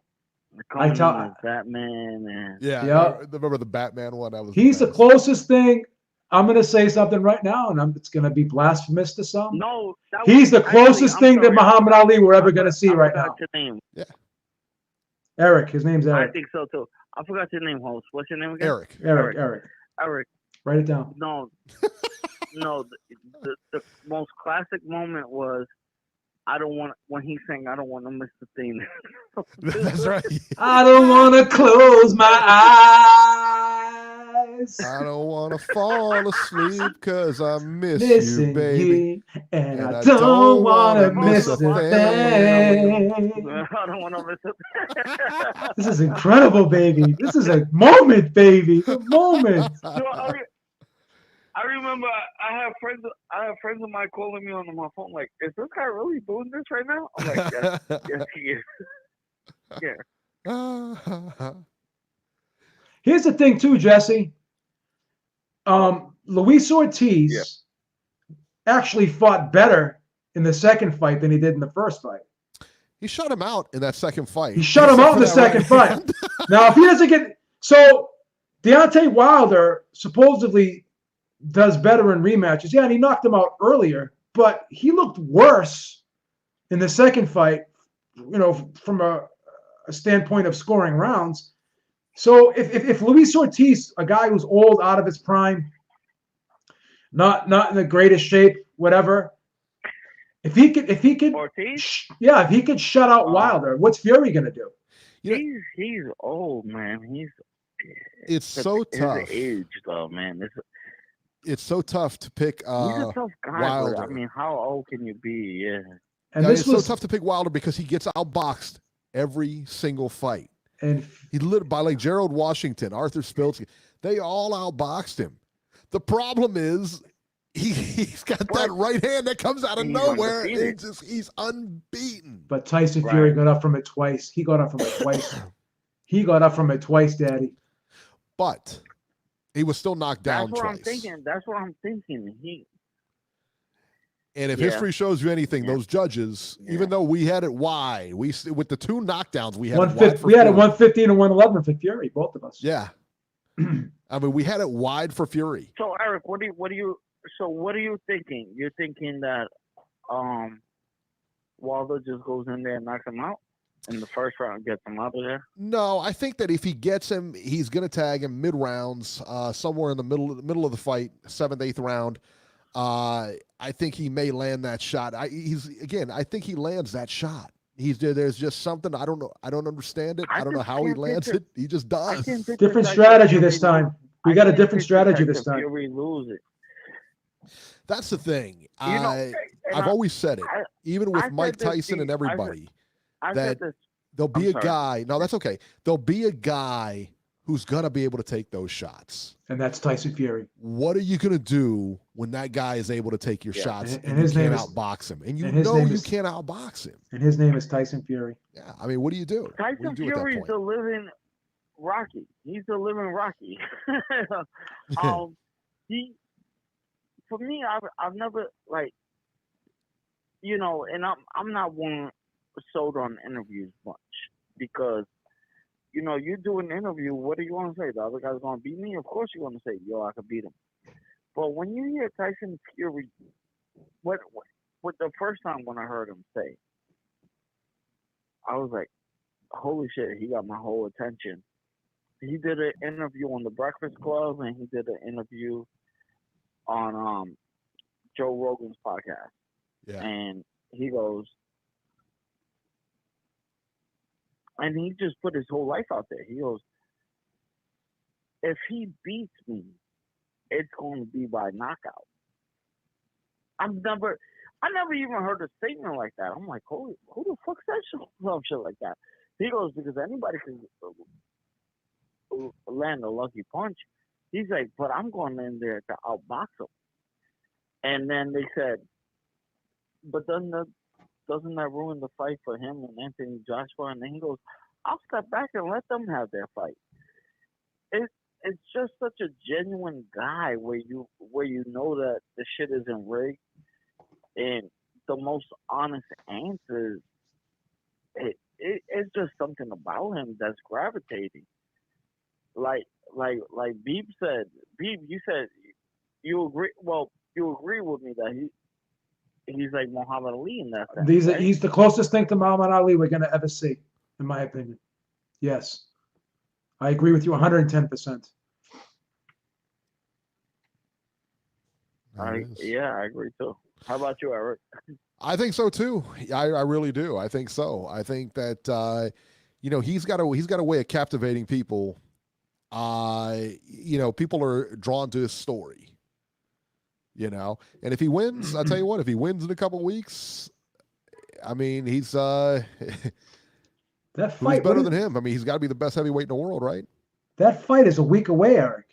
I tell Batman and I remember the Batman one. He's the closest thing. I'm going to say something right now, and it's going to be blasphemous to some. No, he's the closest thing that Muhammad Ali we're ever going to see right now. Your name. Yeah. Eric. His name's Eric. I think so too. I forgot your name, host. What's your name again? Eric. Write it down. No. The most classic moment was when he sang "I don't want to miss the thing." That's right. I don't want to close my eyes. I don't want to fall asleep because I miss you, baby. And I don't want to miss a thing. I don't want to miss a thing. This is incredible, baby. This is a moment, baby. A moment. I remember I have friends of mine calling me on my phone like, "Is this guy really doing this right now?" I'm like, "Yes, he is." Yeah. Here's the thing, too, Jesse. Luis Ortiz actually fought better in the second fight than he did in the first fight. He shut him out in that second fight. He shut him out in the second fight. Now, if he doesn't get Deontay Wilder supposedly does better in rematches. Yeah, and he knocked him out earlier, but he looked worse in the second fight, from a standpoint of scoring rounds. So if Luis Ortiz, a guy who's old, out of his prime, not in the greatest shape, whatever, if he could Ortiz? if he could shut out Wilder, what's Fury gonna do? He's old, man. It's so tough. His age, though, man. It's so tough to pick he's a tough guy, Wilder. I mean, how old can you be? Yeah. And it's so tough to pick Wilder because he gets outboxed every single fight. And he lit by like Gerald Washington, Arthur Spilsky. They all outboxed him. The problem is he's got that right hand that comes out of nowhere. He's unbeaten. But Tyson Fury got up from it twice. He got up from it twice. He got up from it twice, Daddy. But he was still knocked down twice. That's what I'm thinking. And if history shows you anything, those judges, even though we had it wide, with the two knockdowns, we had it wide for we had it 115 and 111 for Fury, both of us. Yeah. I mean, we had it wide for Fury. So Eric, what are you thinking? You're thinking that Wilder just goes in there and knocks him out in the first round, gets him out of there? No, I think that if he gets him, he's going to tag him mid rounds, somewhere in the middle of the fight, 7th, 8th round. I think he may land that shot. I think he lands that shot. There's just something I don't know. I don't understand it. I don't know how he lands it. He just does. Different strategy this time. We got a different strategy this time. Fury lose it. That's the thing. I've always said it, even with Mike Tyson and everybody, that there'll be a guy. No, that's okay. There'll be a guy who's gonna be able to take those shots. And that's Tyson Fury. What are you gonna do when that guy is able to take your shots and his you name can't is, outbox him? And you can't outbox him. And his name is Tyson Fury. Yeah, I mean, what do you do? Tyson Fury's the living Rocky. He's the living Rocky. For me, I've never and I'm not one sold on interviews much because. You do an interview, what do you want to say? The other guy's going to beat me? Of course you want to say, I could beat him. But when you hear Tyson Fury, what the first time when I heard him say, I was like, holy shit, he got my whole attention. he did an interview on the Breakfast Club, and he did an interview on Joe Rogan's podcast. Yeah. And he goes, and he just put his whole life out there. He goes, if he beats me, it's going to be by knockout. I never even heard a statement like that. I'm like, holy, who the fuck says some shit like that? He goes, because anybody can land a lucky punch. He's like, but I'm going in there to outbox him. And then they said, but doesn't that ruin the fight for him and Anthony Joshua? And then he goes, I'll step back and let them have their fight. It's just such a genuine guy where you know that the shit isn't rigged, and the most honest answers. It's just something about him that's gravitating. Like Beeb said. Beeb, you said you agree. Well, you agree with me that he's like Muhammad Ali in that sense. Right? He's the closest thing to Muhammad Ali we're gonna ever see, in my opinion. Yes, I agree with you 110%. I agree too. How about you, Eric? I think so too. I really do. I think so. I think that he's got a way of captivating people. People are drawn to his story. And if he wins, I'll tell you what. If he wins in a couple of weeks, I mean, he's that fight. Who's better than him? I mean, he's got to be the best heavyweight in the world, right? That fight is a week away, Eric.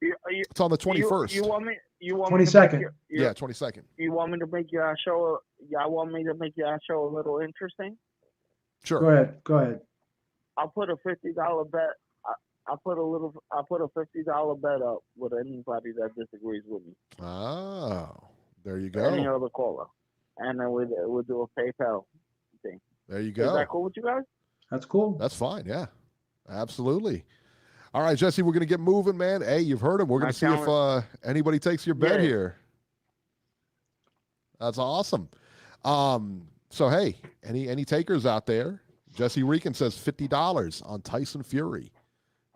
It's on the 21st. You want me? 22nd. Yeah, 22nd. You want me to make your show? Y'all want me to make your show a little interesting? Sure. Go ahead. I'll put a $50 bet. I'll put a $50 bet up with anybody that disagrees with me. Oh, there you go. Any other caller, and then we'll do a PayPal thing. There you go. Is that cool with you guys? That's cool. That's fine. Yeah, absolutely. All right, Jesse, we're going to get moving, man. Hey, you've heard him. We're going to see if anybody takes your bet here. That's awesome. So, hey, any takers out there? Jesse Rican says $50 on Tyson Fury.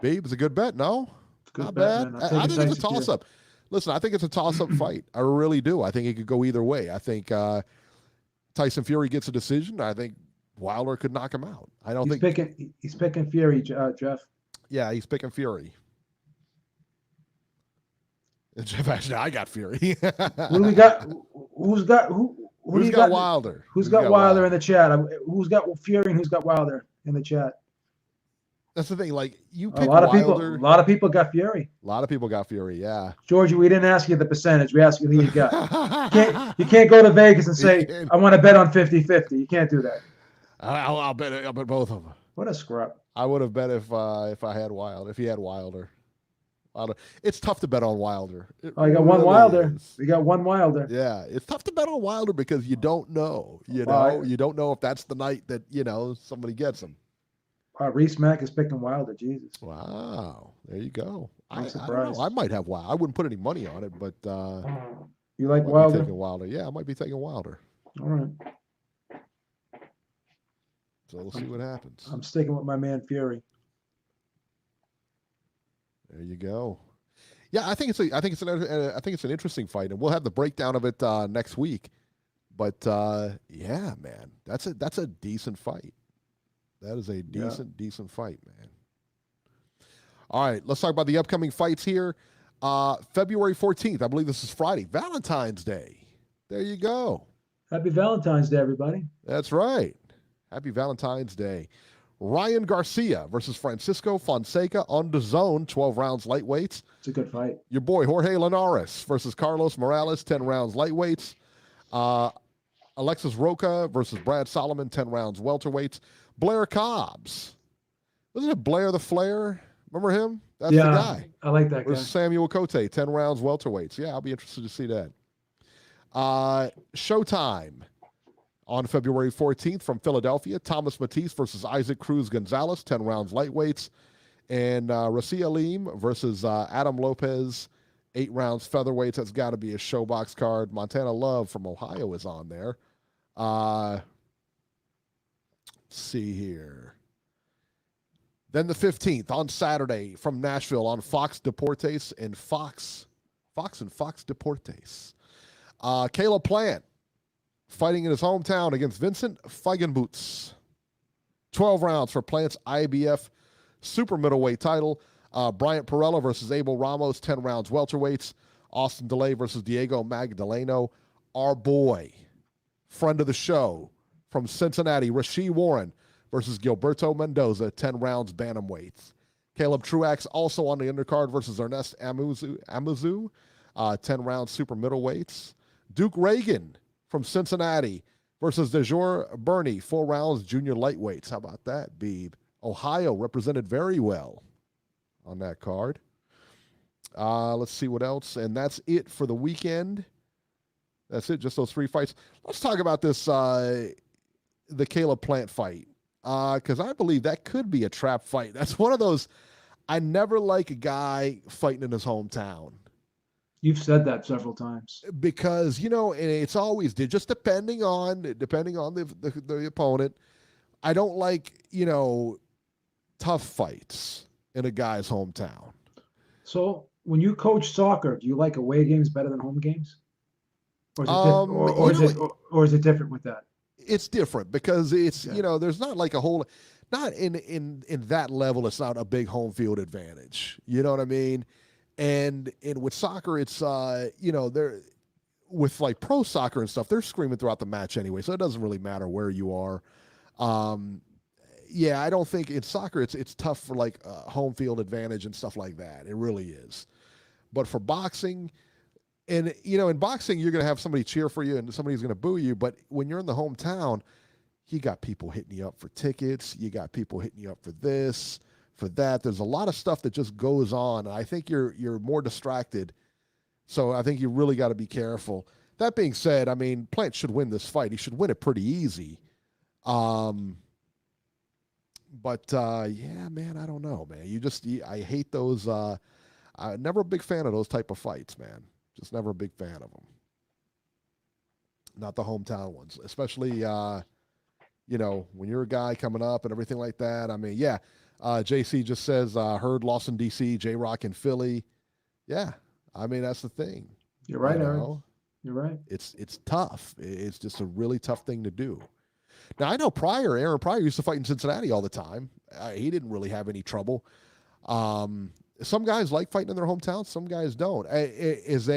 Beeb, it's a good bet, no? It's a good Not bet, bad. I think it's a toss-up. Listen, I think it's a toss-up fight. I really do. I think it could go either way. I think Tyson Fury gets a decision. I think Wilder could knock him out. He's picking Fury, Jeff. Yeah, he's picking Fury. Jeff, actually, I got Fury. Who do we got? Who's got Wilder? Who's got Wilder in the chat? Who's got Fury and who's got Wilder in the chat? That's the thing. Like you pick a lot of Wilder. A lot of people got Fury. A lot of people got Fury. Yeah. Georgie, we didn't ask you the percentage. We asked you who you got. You can't go to Vegas and say I want to bet on 50-50. You can't do that. I'll bet both of them. What a scrub. I would have bet if I had Wilder. If he had Wilder. It's tough to bet on Wilder. You got one Wilder. We got one Wilder. Yeah, it's tough to bet on Wilder because you don't know. You don't know if that's the night that somebody gets him. Reese Mack is picking Wilder. Jesus. Wow, there you go. I'm surprised. I might have Wilder. I wouldn't put any money on it, but you like Wilder? Taking Wilder. Yeah, I might be taking Wilder. All right. So we'll see what happens. I'm sticking with my man Fury. There you go. Yeah, I think it's an interesting fight, and we'll have the breakdown of it next week. But yeah, man, that's a decent fight. That is a decent fight, man. All right, let's talk about the upcoming fights here. February 14th, I believe this is Friday, Valentine's Day. There you go. Happy Valentine's Day, everybody. That's right. Happy Valentine's Day. Ryan Garcia versus Francisco Fonseca on the zone, 12 rounds lightweights. It's a good fight. Your boy Jorge Linares versus Carlos Morales, 10 rounds lightweights. Alexis Roca versus Brad Solomon, 10 rounds welterweights. Blair Cobbs. Wasn't it Blair the Flair? Remember him? That's the guy. I like that guy. Versus Samuel Cote, 10 rounds welterweights. Yeah, I'll be interested to see that. Showtime. On February 14th from Philadelphia, Thomas Matisse versus Isaac Cruz Gonzalez, 10 rounds lightweights. And Rasi Alim versus Adam Lopez, 8 rounds featherweights. That's got to be a showbox card. Montana Love from Ohio is on there. Let's see here. Then the 15th on Saturday from Nashville on Fox Deportes and Fox Deportes. Caleb Plant fighting in his hometown against Vincent Feigenbutz. 12 rounds for Plant's IBF super middleweight title. Bryant Perella versus Abel Ramos, 10 rounds welterweights. Austin DeLay versus Diego Magdaleno. Our boy, friend of the show from Cincinnati, Rasheed Warren versus Gilberto Mendoza, 10 rounds bantamweights. Caleb Truax also on the undercard versus Ernest Amuzu, 10 rounds super middleweights. Duke Reagan from Cincinnati versus Dejor Burney, 4 rounds junior lightweights. How about that, Beeb? Ohio represented very well on that card. Let's see what else. And that's it for the weekend. That's it, just those 3 fights. Let's talk about this, the Caleb Plant fight, because I believe that could be a trap fight. That's one of those, I never like a guy fighting in his hometown. You've said that several times. Because, and it's always just depending on the opponent. I don't like, tough fights in a guy's hometown. So when you coach soccer, do you like away games better than home games? Or is it different with that? It's different because it's, there's not like not in that level, it's not a big home field advantage. You know what I mean? And with soccer, it's, they're with like pro soccer and stuff, they're screaming throughout the match anyway. So it doesn't really matter where you are. I don't think in soccer, it's tough for like home field advantage and stuff like that. It really is. But for boxing, and, in boxing, you're going to have somebody cheer for you and somebody's going to boo you. But when you're in the hometown, you got people hitting you up for tickets. You got people hitting you up for this, for that. There's a lot of stuff that just goes on. I think you're more distracted. So I think you really got to be careful. That being said, I mean, Plant should win this fight. He should win it pretty easy. But man, I don't know, man. I hate those. I'm never a big fan of those type of fights, man. Just never a big fan of them. Not the hometown ones, especially, when you're a guy coming up and everything like that. I mean, yeah. JC just says, heard lost in DC, J-Rock in Philly. Yeah. I mean, that's the thing. You're right, Aaron. You're right. It's tough. It's just a really tough thing to do. Now, I know Aaron Pryor used to fight in Cincinnati all the time. He didn't really have any trouble. Some guys like fighting in their hometown. Some guys don't. If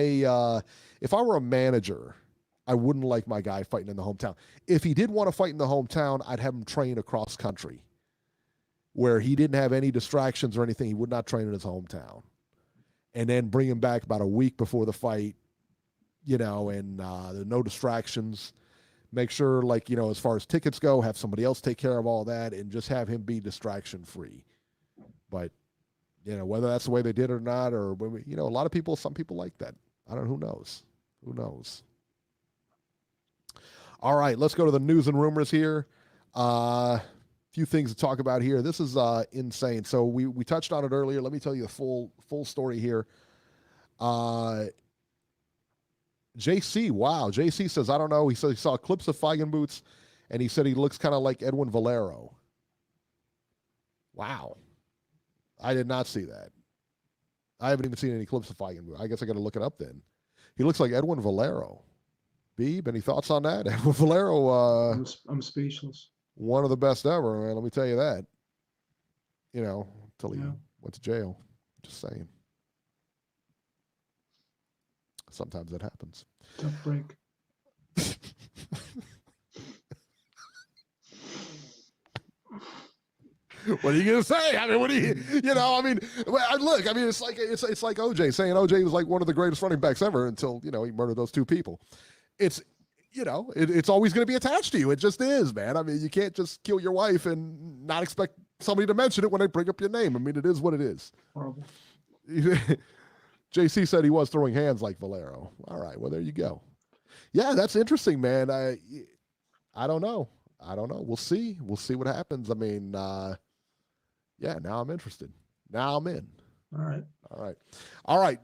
I were a manager, I wouldn't like my guy fighting in the hometown. If he did want to fight in the hometown, I'd have him train across country where he didn't have any distractions or anything. He would not train in his hometown. And then bring him back about a week before the fight, and no distractions. Make sure, as far as tickets go, have somebody else take care of all that and just have him be distraction-free. But, whether that's the way they did it or not, or, a lot of people, some people like that. I don't know. Who knows? Who knows? All right, let's go to the news and rumors here. Few things to talk about here. This is insane. So we touched on it earlier. Let me tell you the full story here. JC, wow. JC says, I don't know. He said he saw clips of Feigenbutz, and he said he looks kind of like Edwin Valero. Wow. I did not see that. I haven't even seen any clips of Feigenbutz. I guess I got to look it up then. He looks like Edwin Valero. Beeb, any thoughts on that? Edwin Valero. I'm speechless. One of the best ever, man. Let me tell you that. Until he went to jail. Just saying. Sometimes that happens. Tough break. What are you gonna say? I mean, look. I mean, it's like OJ saying OJ was like one of the greatest running backs ever until he murdered those 2 people. It's it's always going to be attached to you. It just is, man. I mean, you can't just kill your wife and not expect somebody to mention it when they bring up your name. I mean, it is what it is. Horrible. JC said he was throwing hands like Valero. All right, well, there you go. Yeah, that's interesting, man. I don't know. We'll see. We'll see what happens. I mean, now I'm interested. Now I'm in. All right.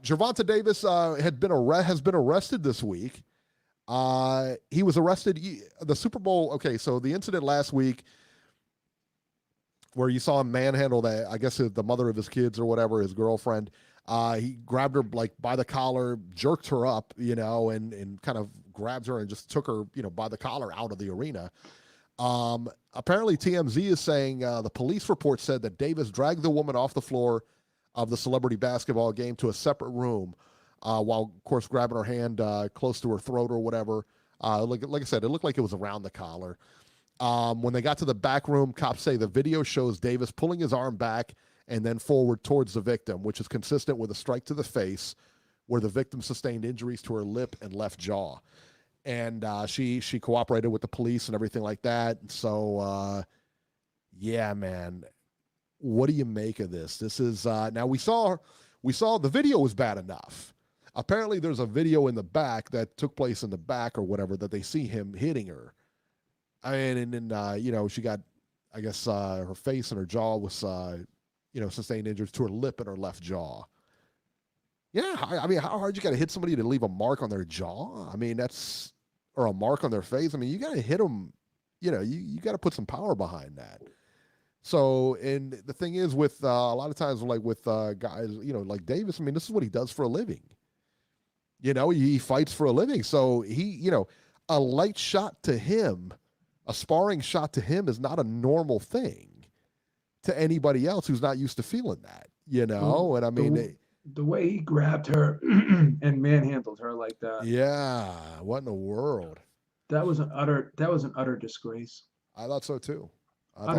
Gervonta Davis has been arrested this week. He was arrested the Super Bowl. Okay, so the incident last week where you saw him manhandle that, I guess the mother of his kids or whatever, his girlfriend. He grabbed her like by the collar, jerked her up, and kind of grabbed her and just took her, by the collar out of the arena. Apparently TMZ is saying the police report said that Davis dragged the woman off the floor of the celebrity basketball game to a separate room, while, of course, grabbing her hand close to her throat or whatever. Like I said, it looked like it was around the collar. When they got to the back room, cops say the video shows Davis pulling his arm back and then forward towards the victim, which is consistent with a strike to the face where the victim sustained injuries to her lip and left jaw. And she cooperated with the police and everything like that. So, yeah, man, what do you make of this? This is now we saw the video was bad enough. Apparently, there's a video in the back that took place in the back or whatever that they see him hitting her. And then she got, I guess, her face and her jaw was sustained injuries to her lip and her left jaw. Yeah, I mean, how hard you got to hit somebody to leave a mark on their jaw? I mean, or a mark on their face. I mean, you got to hit them, you got to put some power behind that. So, and the thing is with a lot of times, like with guys, like Davis, I mean, this is what he does for a living. He fights for a living. So he, a light shot to him, a sparring shot to him is not a normal thing to anybody else who's not used to feeling that, and I mean, the way he grabbed her and manhandled her like that. Yeah. What in the world? That was an utter disgrace. I thought so too. That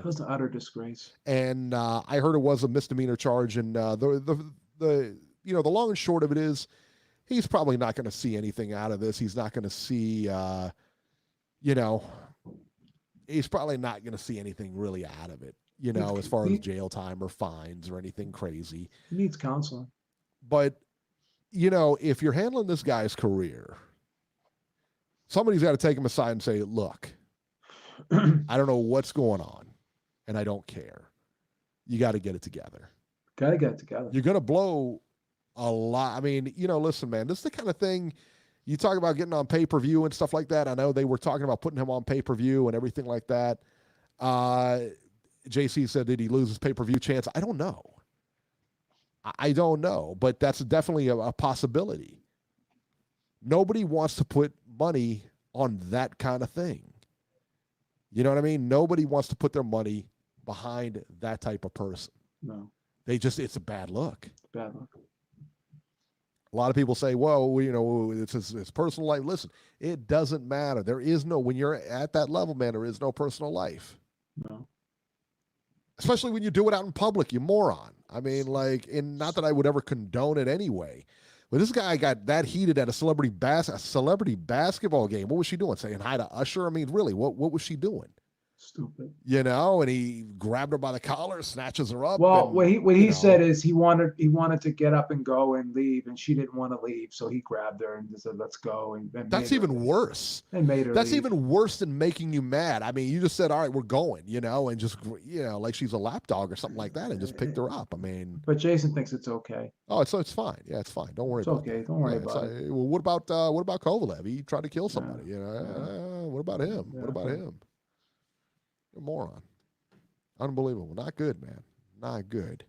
was an utter disgrace. And I heard it was a misdemeanor charge. And the long and short of it is, he's probably not going to see anything out of this. He's not going to see, he's probably not going to see anything really out of it. As far as jail time or fines or anything crazy. He needs counseling. But, if you're handling this guy's career, somebody's got to take him aside and say, look, I don't know what's going on, and I don't care. You got to get it together. Got to get it together. You're going to blow a lot. I mean, listen, man, this is the kind of thing you talk about getting on pay-per-view and stuff like that. I know they were talking about putting him on pay-per-view and everything like that. JC said, did he lose his pay-per-view chance? I don't know. I don't know, but that's definitely a possibility. Nobody wants to put money on that kind of thing. You know what I mean? Nobody wants to put their money behind that type of person. No. It's a bad look. Bad look. A lot of people say, well, it's his personal life. Listen, it doesn't matter. When you're at that level, man, there is no personal life. No. Especially when you do it out in public, you moron. I mean, and not that I would ever condone it anyway. But this guy got that heated at a celebrity basketball game. What was she doing? Saying hi to Usher? I mean, really, what was she doing? Stupid. And he grabbed her by the collar, snatches her up. Well, and, what he said is he wanted to get up and go and leave, and she didn't want to leave, so he grabbed her and said, "Let's go." And that's even worse. And made her. That's leave. even worse than making you mad. I mean, you just said, "All right, we're going," and just like she's a lapdog or something like that, and just picked her up. I mean, but Jason thinks it's okay. Oh, it's fine. Yeah, it's fine. Don't worry. It's about okay. It. Don't worry about it. Well, what about Kovalev? He tried to kill somebody. What about him? Yeah. What about him? A moron. Unbelievable. Not good, man. Not good.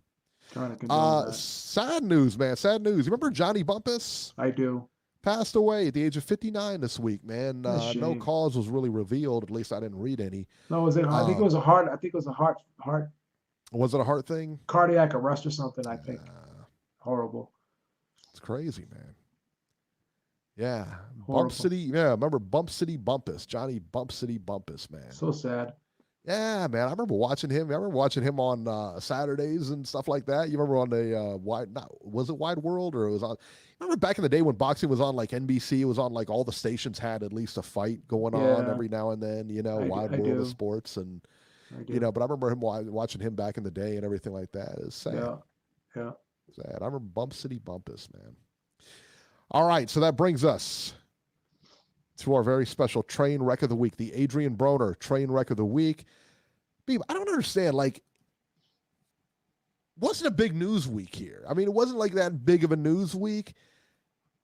Sad news, man. Sad news. You remember Johnny Bumpus? I do. Passed away at the age of 59 this week, man. No cause was really revealed. At least I didn't read any. No, was it? I think it was a heart. Was it a heart thing? Cardiac arrest or something, I think. Horrible. It's crazy, man. Yeah. Horrible. Bump City. Yeah, remember Bump City Bumpus. Johnny Bump City Bumpus, man. So sad. Yeah, man. I remember watching him. I remember watching him on Saturdays and stuff like that. You remember on the was it Wide World or it was on? Remember back in the day when boxing was on like NBC? It was on like all the stations had at least a fight going on every now and then. Wide World of Sports and But I remember him watching him back in the day and everything like that. It's sad. Yeah. Sad. I remember Bump City Bumpus, man. All right, so that brings us to our very special train wreck of the week, the Adrian Broner train wreck of the week. Beeb, I don't understand. Wasn't a big news week here. I mean, it wasn't like that big of a news week.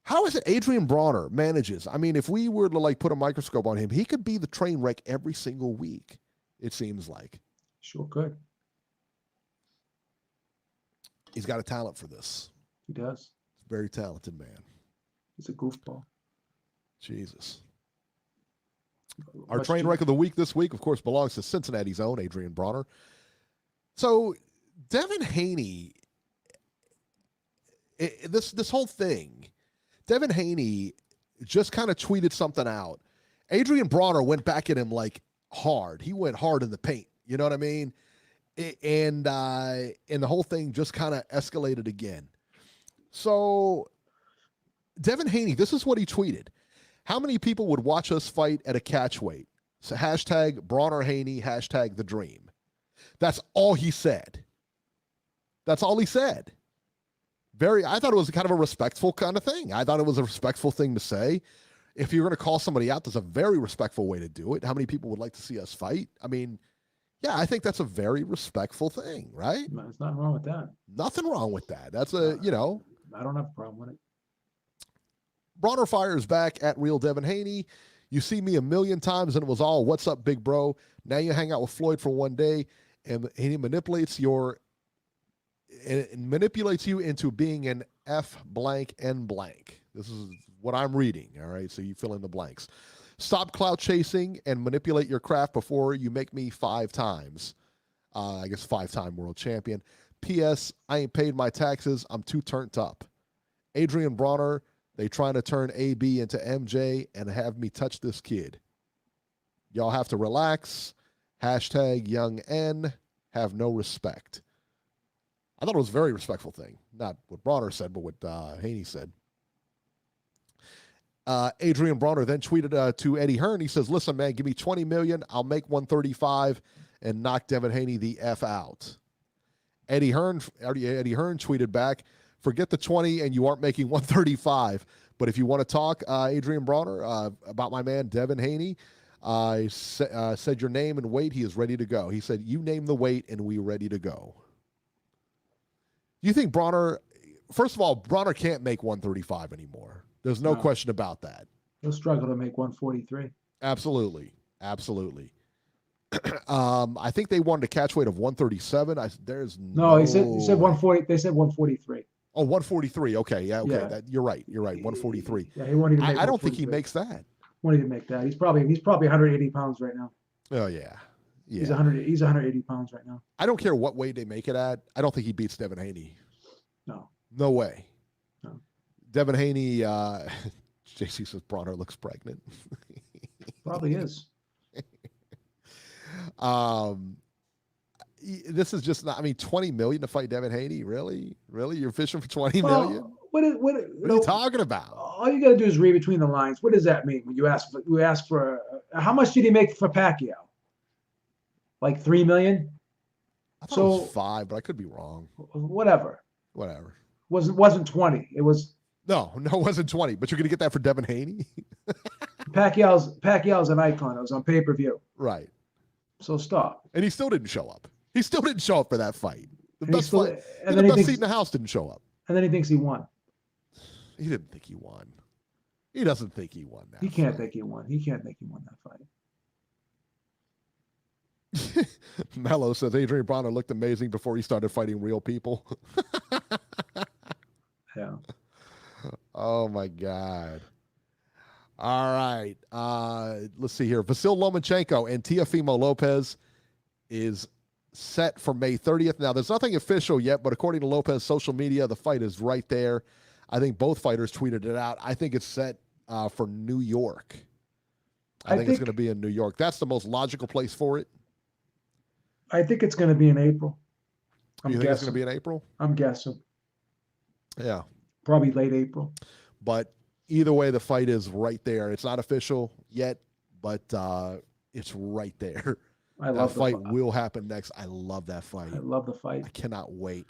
How is it Adrian Broner manages? I mean, if we were to put a microscope on him, he could be the train wreck every single week. It seems like. Sure could. He's got a talent for this. He does. Very talented man. He's a goofball. Jesus. Our train wreck of the week this week, of course, belongs to Cincinnati's own Adrian Bronner. So, Devin Haney, this whole thing, Devin Haney just kind of tweeted something out. Adrian Bronner went back at him like hard. He went hard in the paint. You know what I mean? And the whole thing just kind of escalated again. So, Devin Haney, this is what he tweeted. How many people would watch us fight at a catch weight? So hashtag Bronner Haney, hashtag the dream. That's all he said. That's all he said. I thought it was kind of a respectful kind of thing. I thought it was a respectful thing to say. If you're going to call somebody out, there's a very respectful way to do it. How many people would like to see us fight? I mean, yeah, I think that's a very respectful thing, right? There's nothing wrong with that. Nothing wrong with that. That's I don't have a problem with it. Bronner fires back at Real Devin Haney. You see me a million times and it was all, what's up, big bro? Now you hang out with Floyd for one day and he manipulates you into being an F blank N blank. This is what I'm reading, all right? So you fill in the blanks. Stop clout chasing and manipulate your craft before you make me 5 times. I guess 5-time world champion. P.S. I ain't paid my taxes. I'm too turned up. Adrian Bronner, they trying to turn AB into MJ and have me touch this kid. Y'all have to relax. Hashtag young N. Have no respect. I thought it was a very respectful thing. Not what Bronner said, but what Haney said. Adrian Bronner then tweeted to Eddie Hearn. He says, listen, man, give me $20 million. I'll make 135 and knock Devin Haney the F out. Eddie Hearn tweeted back, forget the 20 and you aren't making 135. But if you want to talk, Adrian Bronner, about my man, Devin Haney, I said your name and weight. He is ready to go. He said, you name the weight and we ready to go. You think Bronner, first of all, Bronner can't make 135 anymore. There's no question about that. He'll struggle to make 143. Absolutely. I think they wanted a catch weight of 137. He said 140. They said 143. Oh, 143. Okay. Yeah. Okay. Yeah. You're right. 143. Yeah. He won't even make I don't think he makes that. Won't even make that. He's probably 180 pounds right now. Oh yeah. Yeah. He's 180 pounds right now. I don't care what weight they make it at. I don't think he beats Devin Haney. No way. No. Devin Haney, JC says Bronner looks pregnant. Probably is. This is just not, $20 million to fight Devin Haney? Really? You're fishing for $20 million? What are you talking about? All you got to do is read between the lines. What does that mean when you ask for how much did he make for Pacquiao? Like $3 million? I thought it was 5, but I could be wrong. Whatever. Wasn't 20. It was. No, it wasn't 20. But you're gonna get that for Devin Haney? Pacquiao's an icon. It was on pay-per-view. Right. So stop. And he still didn't show up. He still didn't show up for that fight. The best seat in the house didn't show up. And then he thinks he won. He didn't think he won. He doesn't think he won that. He can't think he won. He can't think he won that fight. Mello says Adrian Bronner looked amazing before he started fighting real people. Yeah. Oh my God. All right. Let's see here. Vasil Lomachenko and Teofimo Lopez is set for May 30th. Now, there's nothing official yet, but according to Lopez's social media, the fight is right there. I think both fighters tweeted it out. I think it's set for New York. I think it's going to be in New York. That's the most logical place for it. I think it's going to be in April. You think it's going to be in April? I'm guessing. Yeah. Probably late April. But either way, the fight is right there. It's not official yet, but it's right there. That fight will happen next. I love that fight. I love the fight. I cannot wait.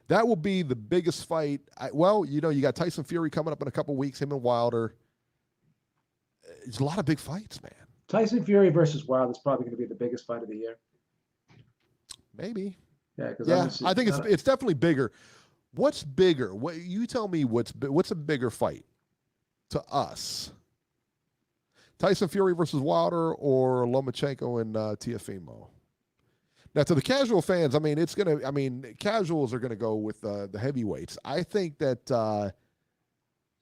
That will be the biggest fight. You got Tyson Fury coming up in a couple weeks, him and Wilder. There's a lot of big fights, man. Tyson Fury versus Wilder is probably going to be the biggest fight of the year. Maybe. Yeah, I think it's definitely bigger. What's bigger? You tell me what's a bigger fight to us? Tyson Fury versus Wilder or Lomachenko and Teofimo? Now, to the casual fans, I mean, casuals are gonna go with the heavyweights. I think that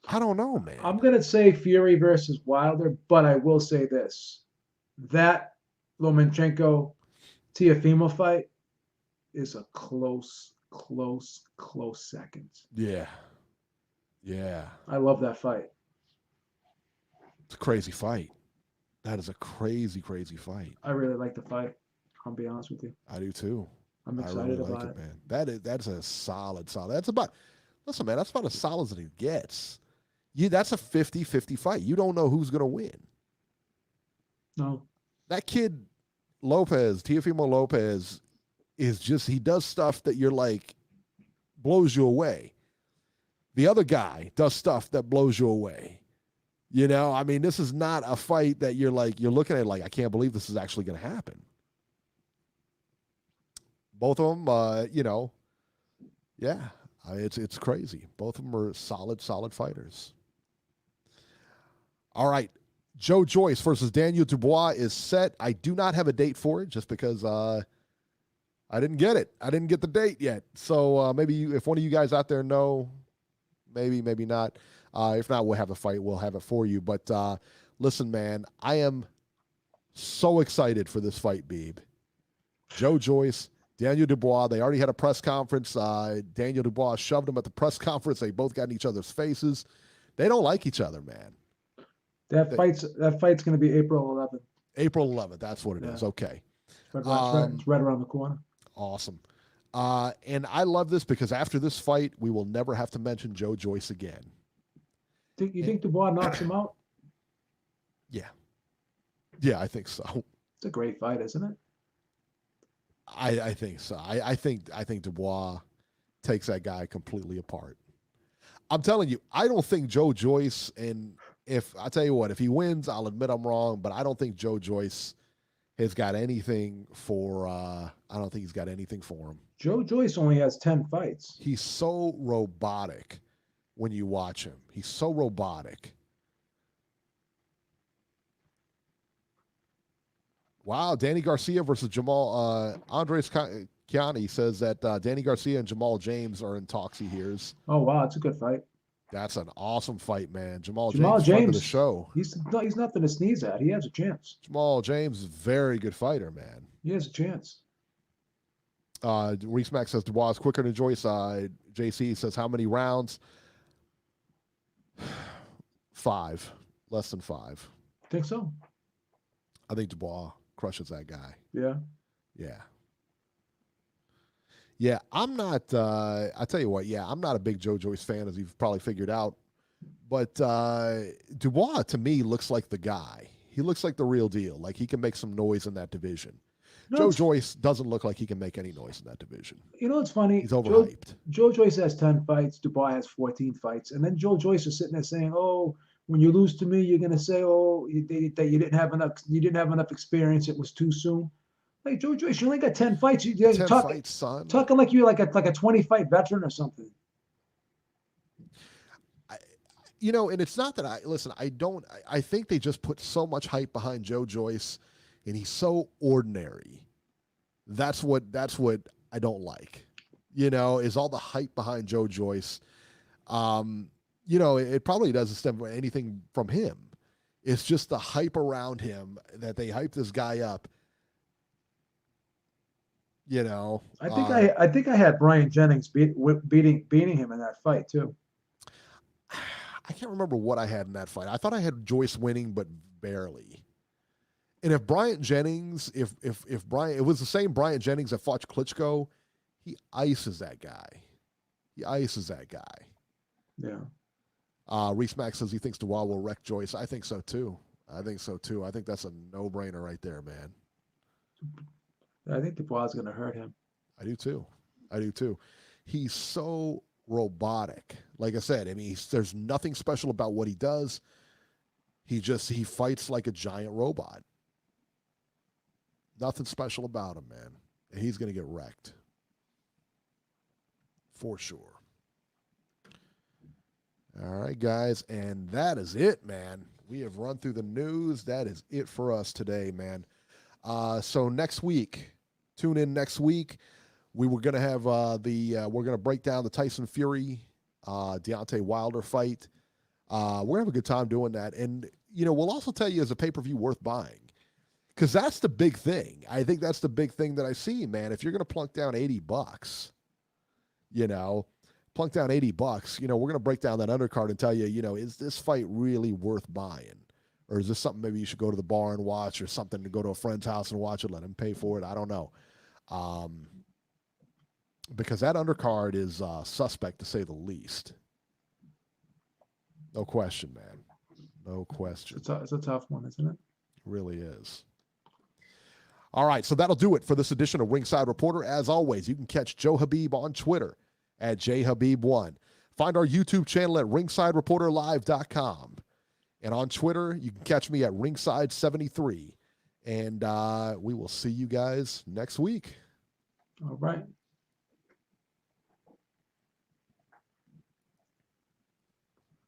I don't know, man. I'm gonna say Fury versus Wilder, but I will say this: that Lomachenko Tiafimo fight is a close second. Yeah, yeah, I love that fight. it's a crazy fight. That is a crazy fight. I really like the fight. I'll be honest with you. I do too. I'm I excited really like about it, man. That's a solid. That's about listen, man, that's about as solid as it gets. That's a 50-50 fight. You don't know who's gonna win. No. That kid Lopez, Teofimo Lopez, is just he does stuff that you're like blows you away. The other guy does stuff that blows you away. You know, I mean, this is not a fight that you're looking at it like, I can't believe this is actually going to happen. Both of them, yeah, it's crazy. Both of them are solid fighters. All right, Joe Joyce versus Daniel Dubois is set. I do not have a date for it just because I didn't get it. I didn't get the date yet. So maybe if one of you guys out there know, maybe not. If not, we'll have a fight. We'll have it for you. But listen, man, I am so excited for this fight, Beeb. Joe Joyce, Daniel Dubois, they already had a press conference. Daniel Dubois shoved him at the press conference. They both got in each other's faces. They don't like each other, man. That fight's going to be April 11th. April 11th. That's what it is. Okay. It's right around the corner. Awesome. And I love this because after this fight, we will never have to mention Joe Joyce again. You think Dubois knocks him out? Yeah. Yeah, I think so. It's a great fight, isn't it? I think so. I think Dubois takes that guy completely apart. I'm telling you, I don't think Joe Joyce, and if he wins, I'll admit I'm wrong, but I don't think Joe Joyce has got anything for I don't think he's got anything for him. Joe Joyce only has 10 fights. He's so robotic when you watch him. He's so robotic. Wow, Danny Garcia versus Jamal. Andres Chiani says that Danny Garcia and Jamal James are in talks, he hears. Oh, wow, it's a good fight. That's an awesome fight, man. Jamal James, friend of the show. He's nothing to sneeze at. He has a chance. Jamal James is a very good fighter, man. He has a chance. Reese Mack says Dubois is quicker than Joyce. JC says how many rounds? 5. Less than 5. Think so? I think Dubois crushes that guy. Yeah. Yeah. Yeah, I'm not, I tell you what, I'm not a big Joe Joyce fan, as you've probably figured out. But Dubois, to me, looks like the guy. He looks like the real deal. Like, he can make some noise in that division. No, Joe Joyce doesn't look like he can make any noise in that division. You know, it's funny. He's overhyped. Joe Joyce has 10 fights. Dubois has 14 fights. And then Joe Joyce is sitting there saying, oh, when you lose to me, you're going to say, oh, that you didn't have enough experience. It was too soon. Like, Joe Joyce, you only got 10 fights. You're 10 fights, son. Talking like you're like a 20-fight veteran or something. And it's not that I think they just put so much hype behind Joe Joyce, and he's so ordinary. That's what I don't like, is all the hype behind Joe Joyce. It probably doesn't stem from anything from him. It's just the hype around him that they hype this guy up. I think I had Brian Jennings beating him in that fight too. I can't remember what I had in that fight. I thought I had Joyce winning, but barely. And if Bryant Jennings, if Brian, it was the same Bryant Jennings that fought Klitschko, he ices that guy. Yeah. Reese Mack says he thinks Dubois will wreck Joyce. I think so too. I think that's a no-brainer right there, man. I think Dubois is going to hurt him. I do too. He's so robotic. Like I said, I mean, there's nothing special about what he does. He fights like a giant robot. Nothing special about him, man. And he's going to get wrecked. For sure. All right, guys. And that is it, man. We have run through the news. That is it for us today, man. So next week, Tune in next week. We were going to have we're going to break down the Tyson Fury, Deontay Wilder fight. We're going to have a good time doing that. And, we'll also tell you as a pay-per-view worth buying. Because that's the big thing. I think that's the big thing that I see, man. If you're going to plunk down $80, plunk down $80, we're going to break down that undercard and tell you, is this fight really worth buying? Or is this something maybe you should go to the bar and watch, or something to go to a friend's house and watch it, let him pay for it? I don't know. Because that undercard is suspect, to say the least. No question, man. No question. It's a tough one, isn't it? It really is. All right, so that'll do it for this edition of Ringside Reporter. As always, you can catch Joe Habib on Twitter at jhabib1. Find our YouTube channel at ringsidereporterlive.com. And on Twitter, you can catch me at ringside73. And we will see you guys next week. All right.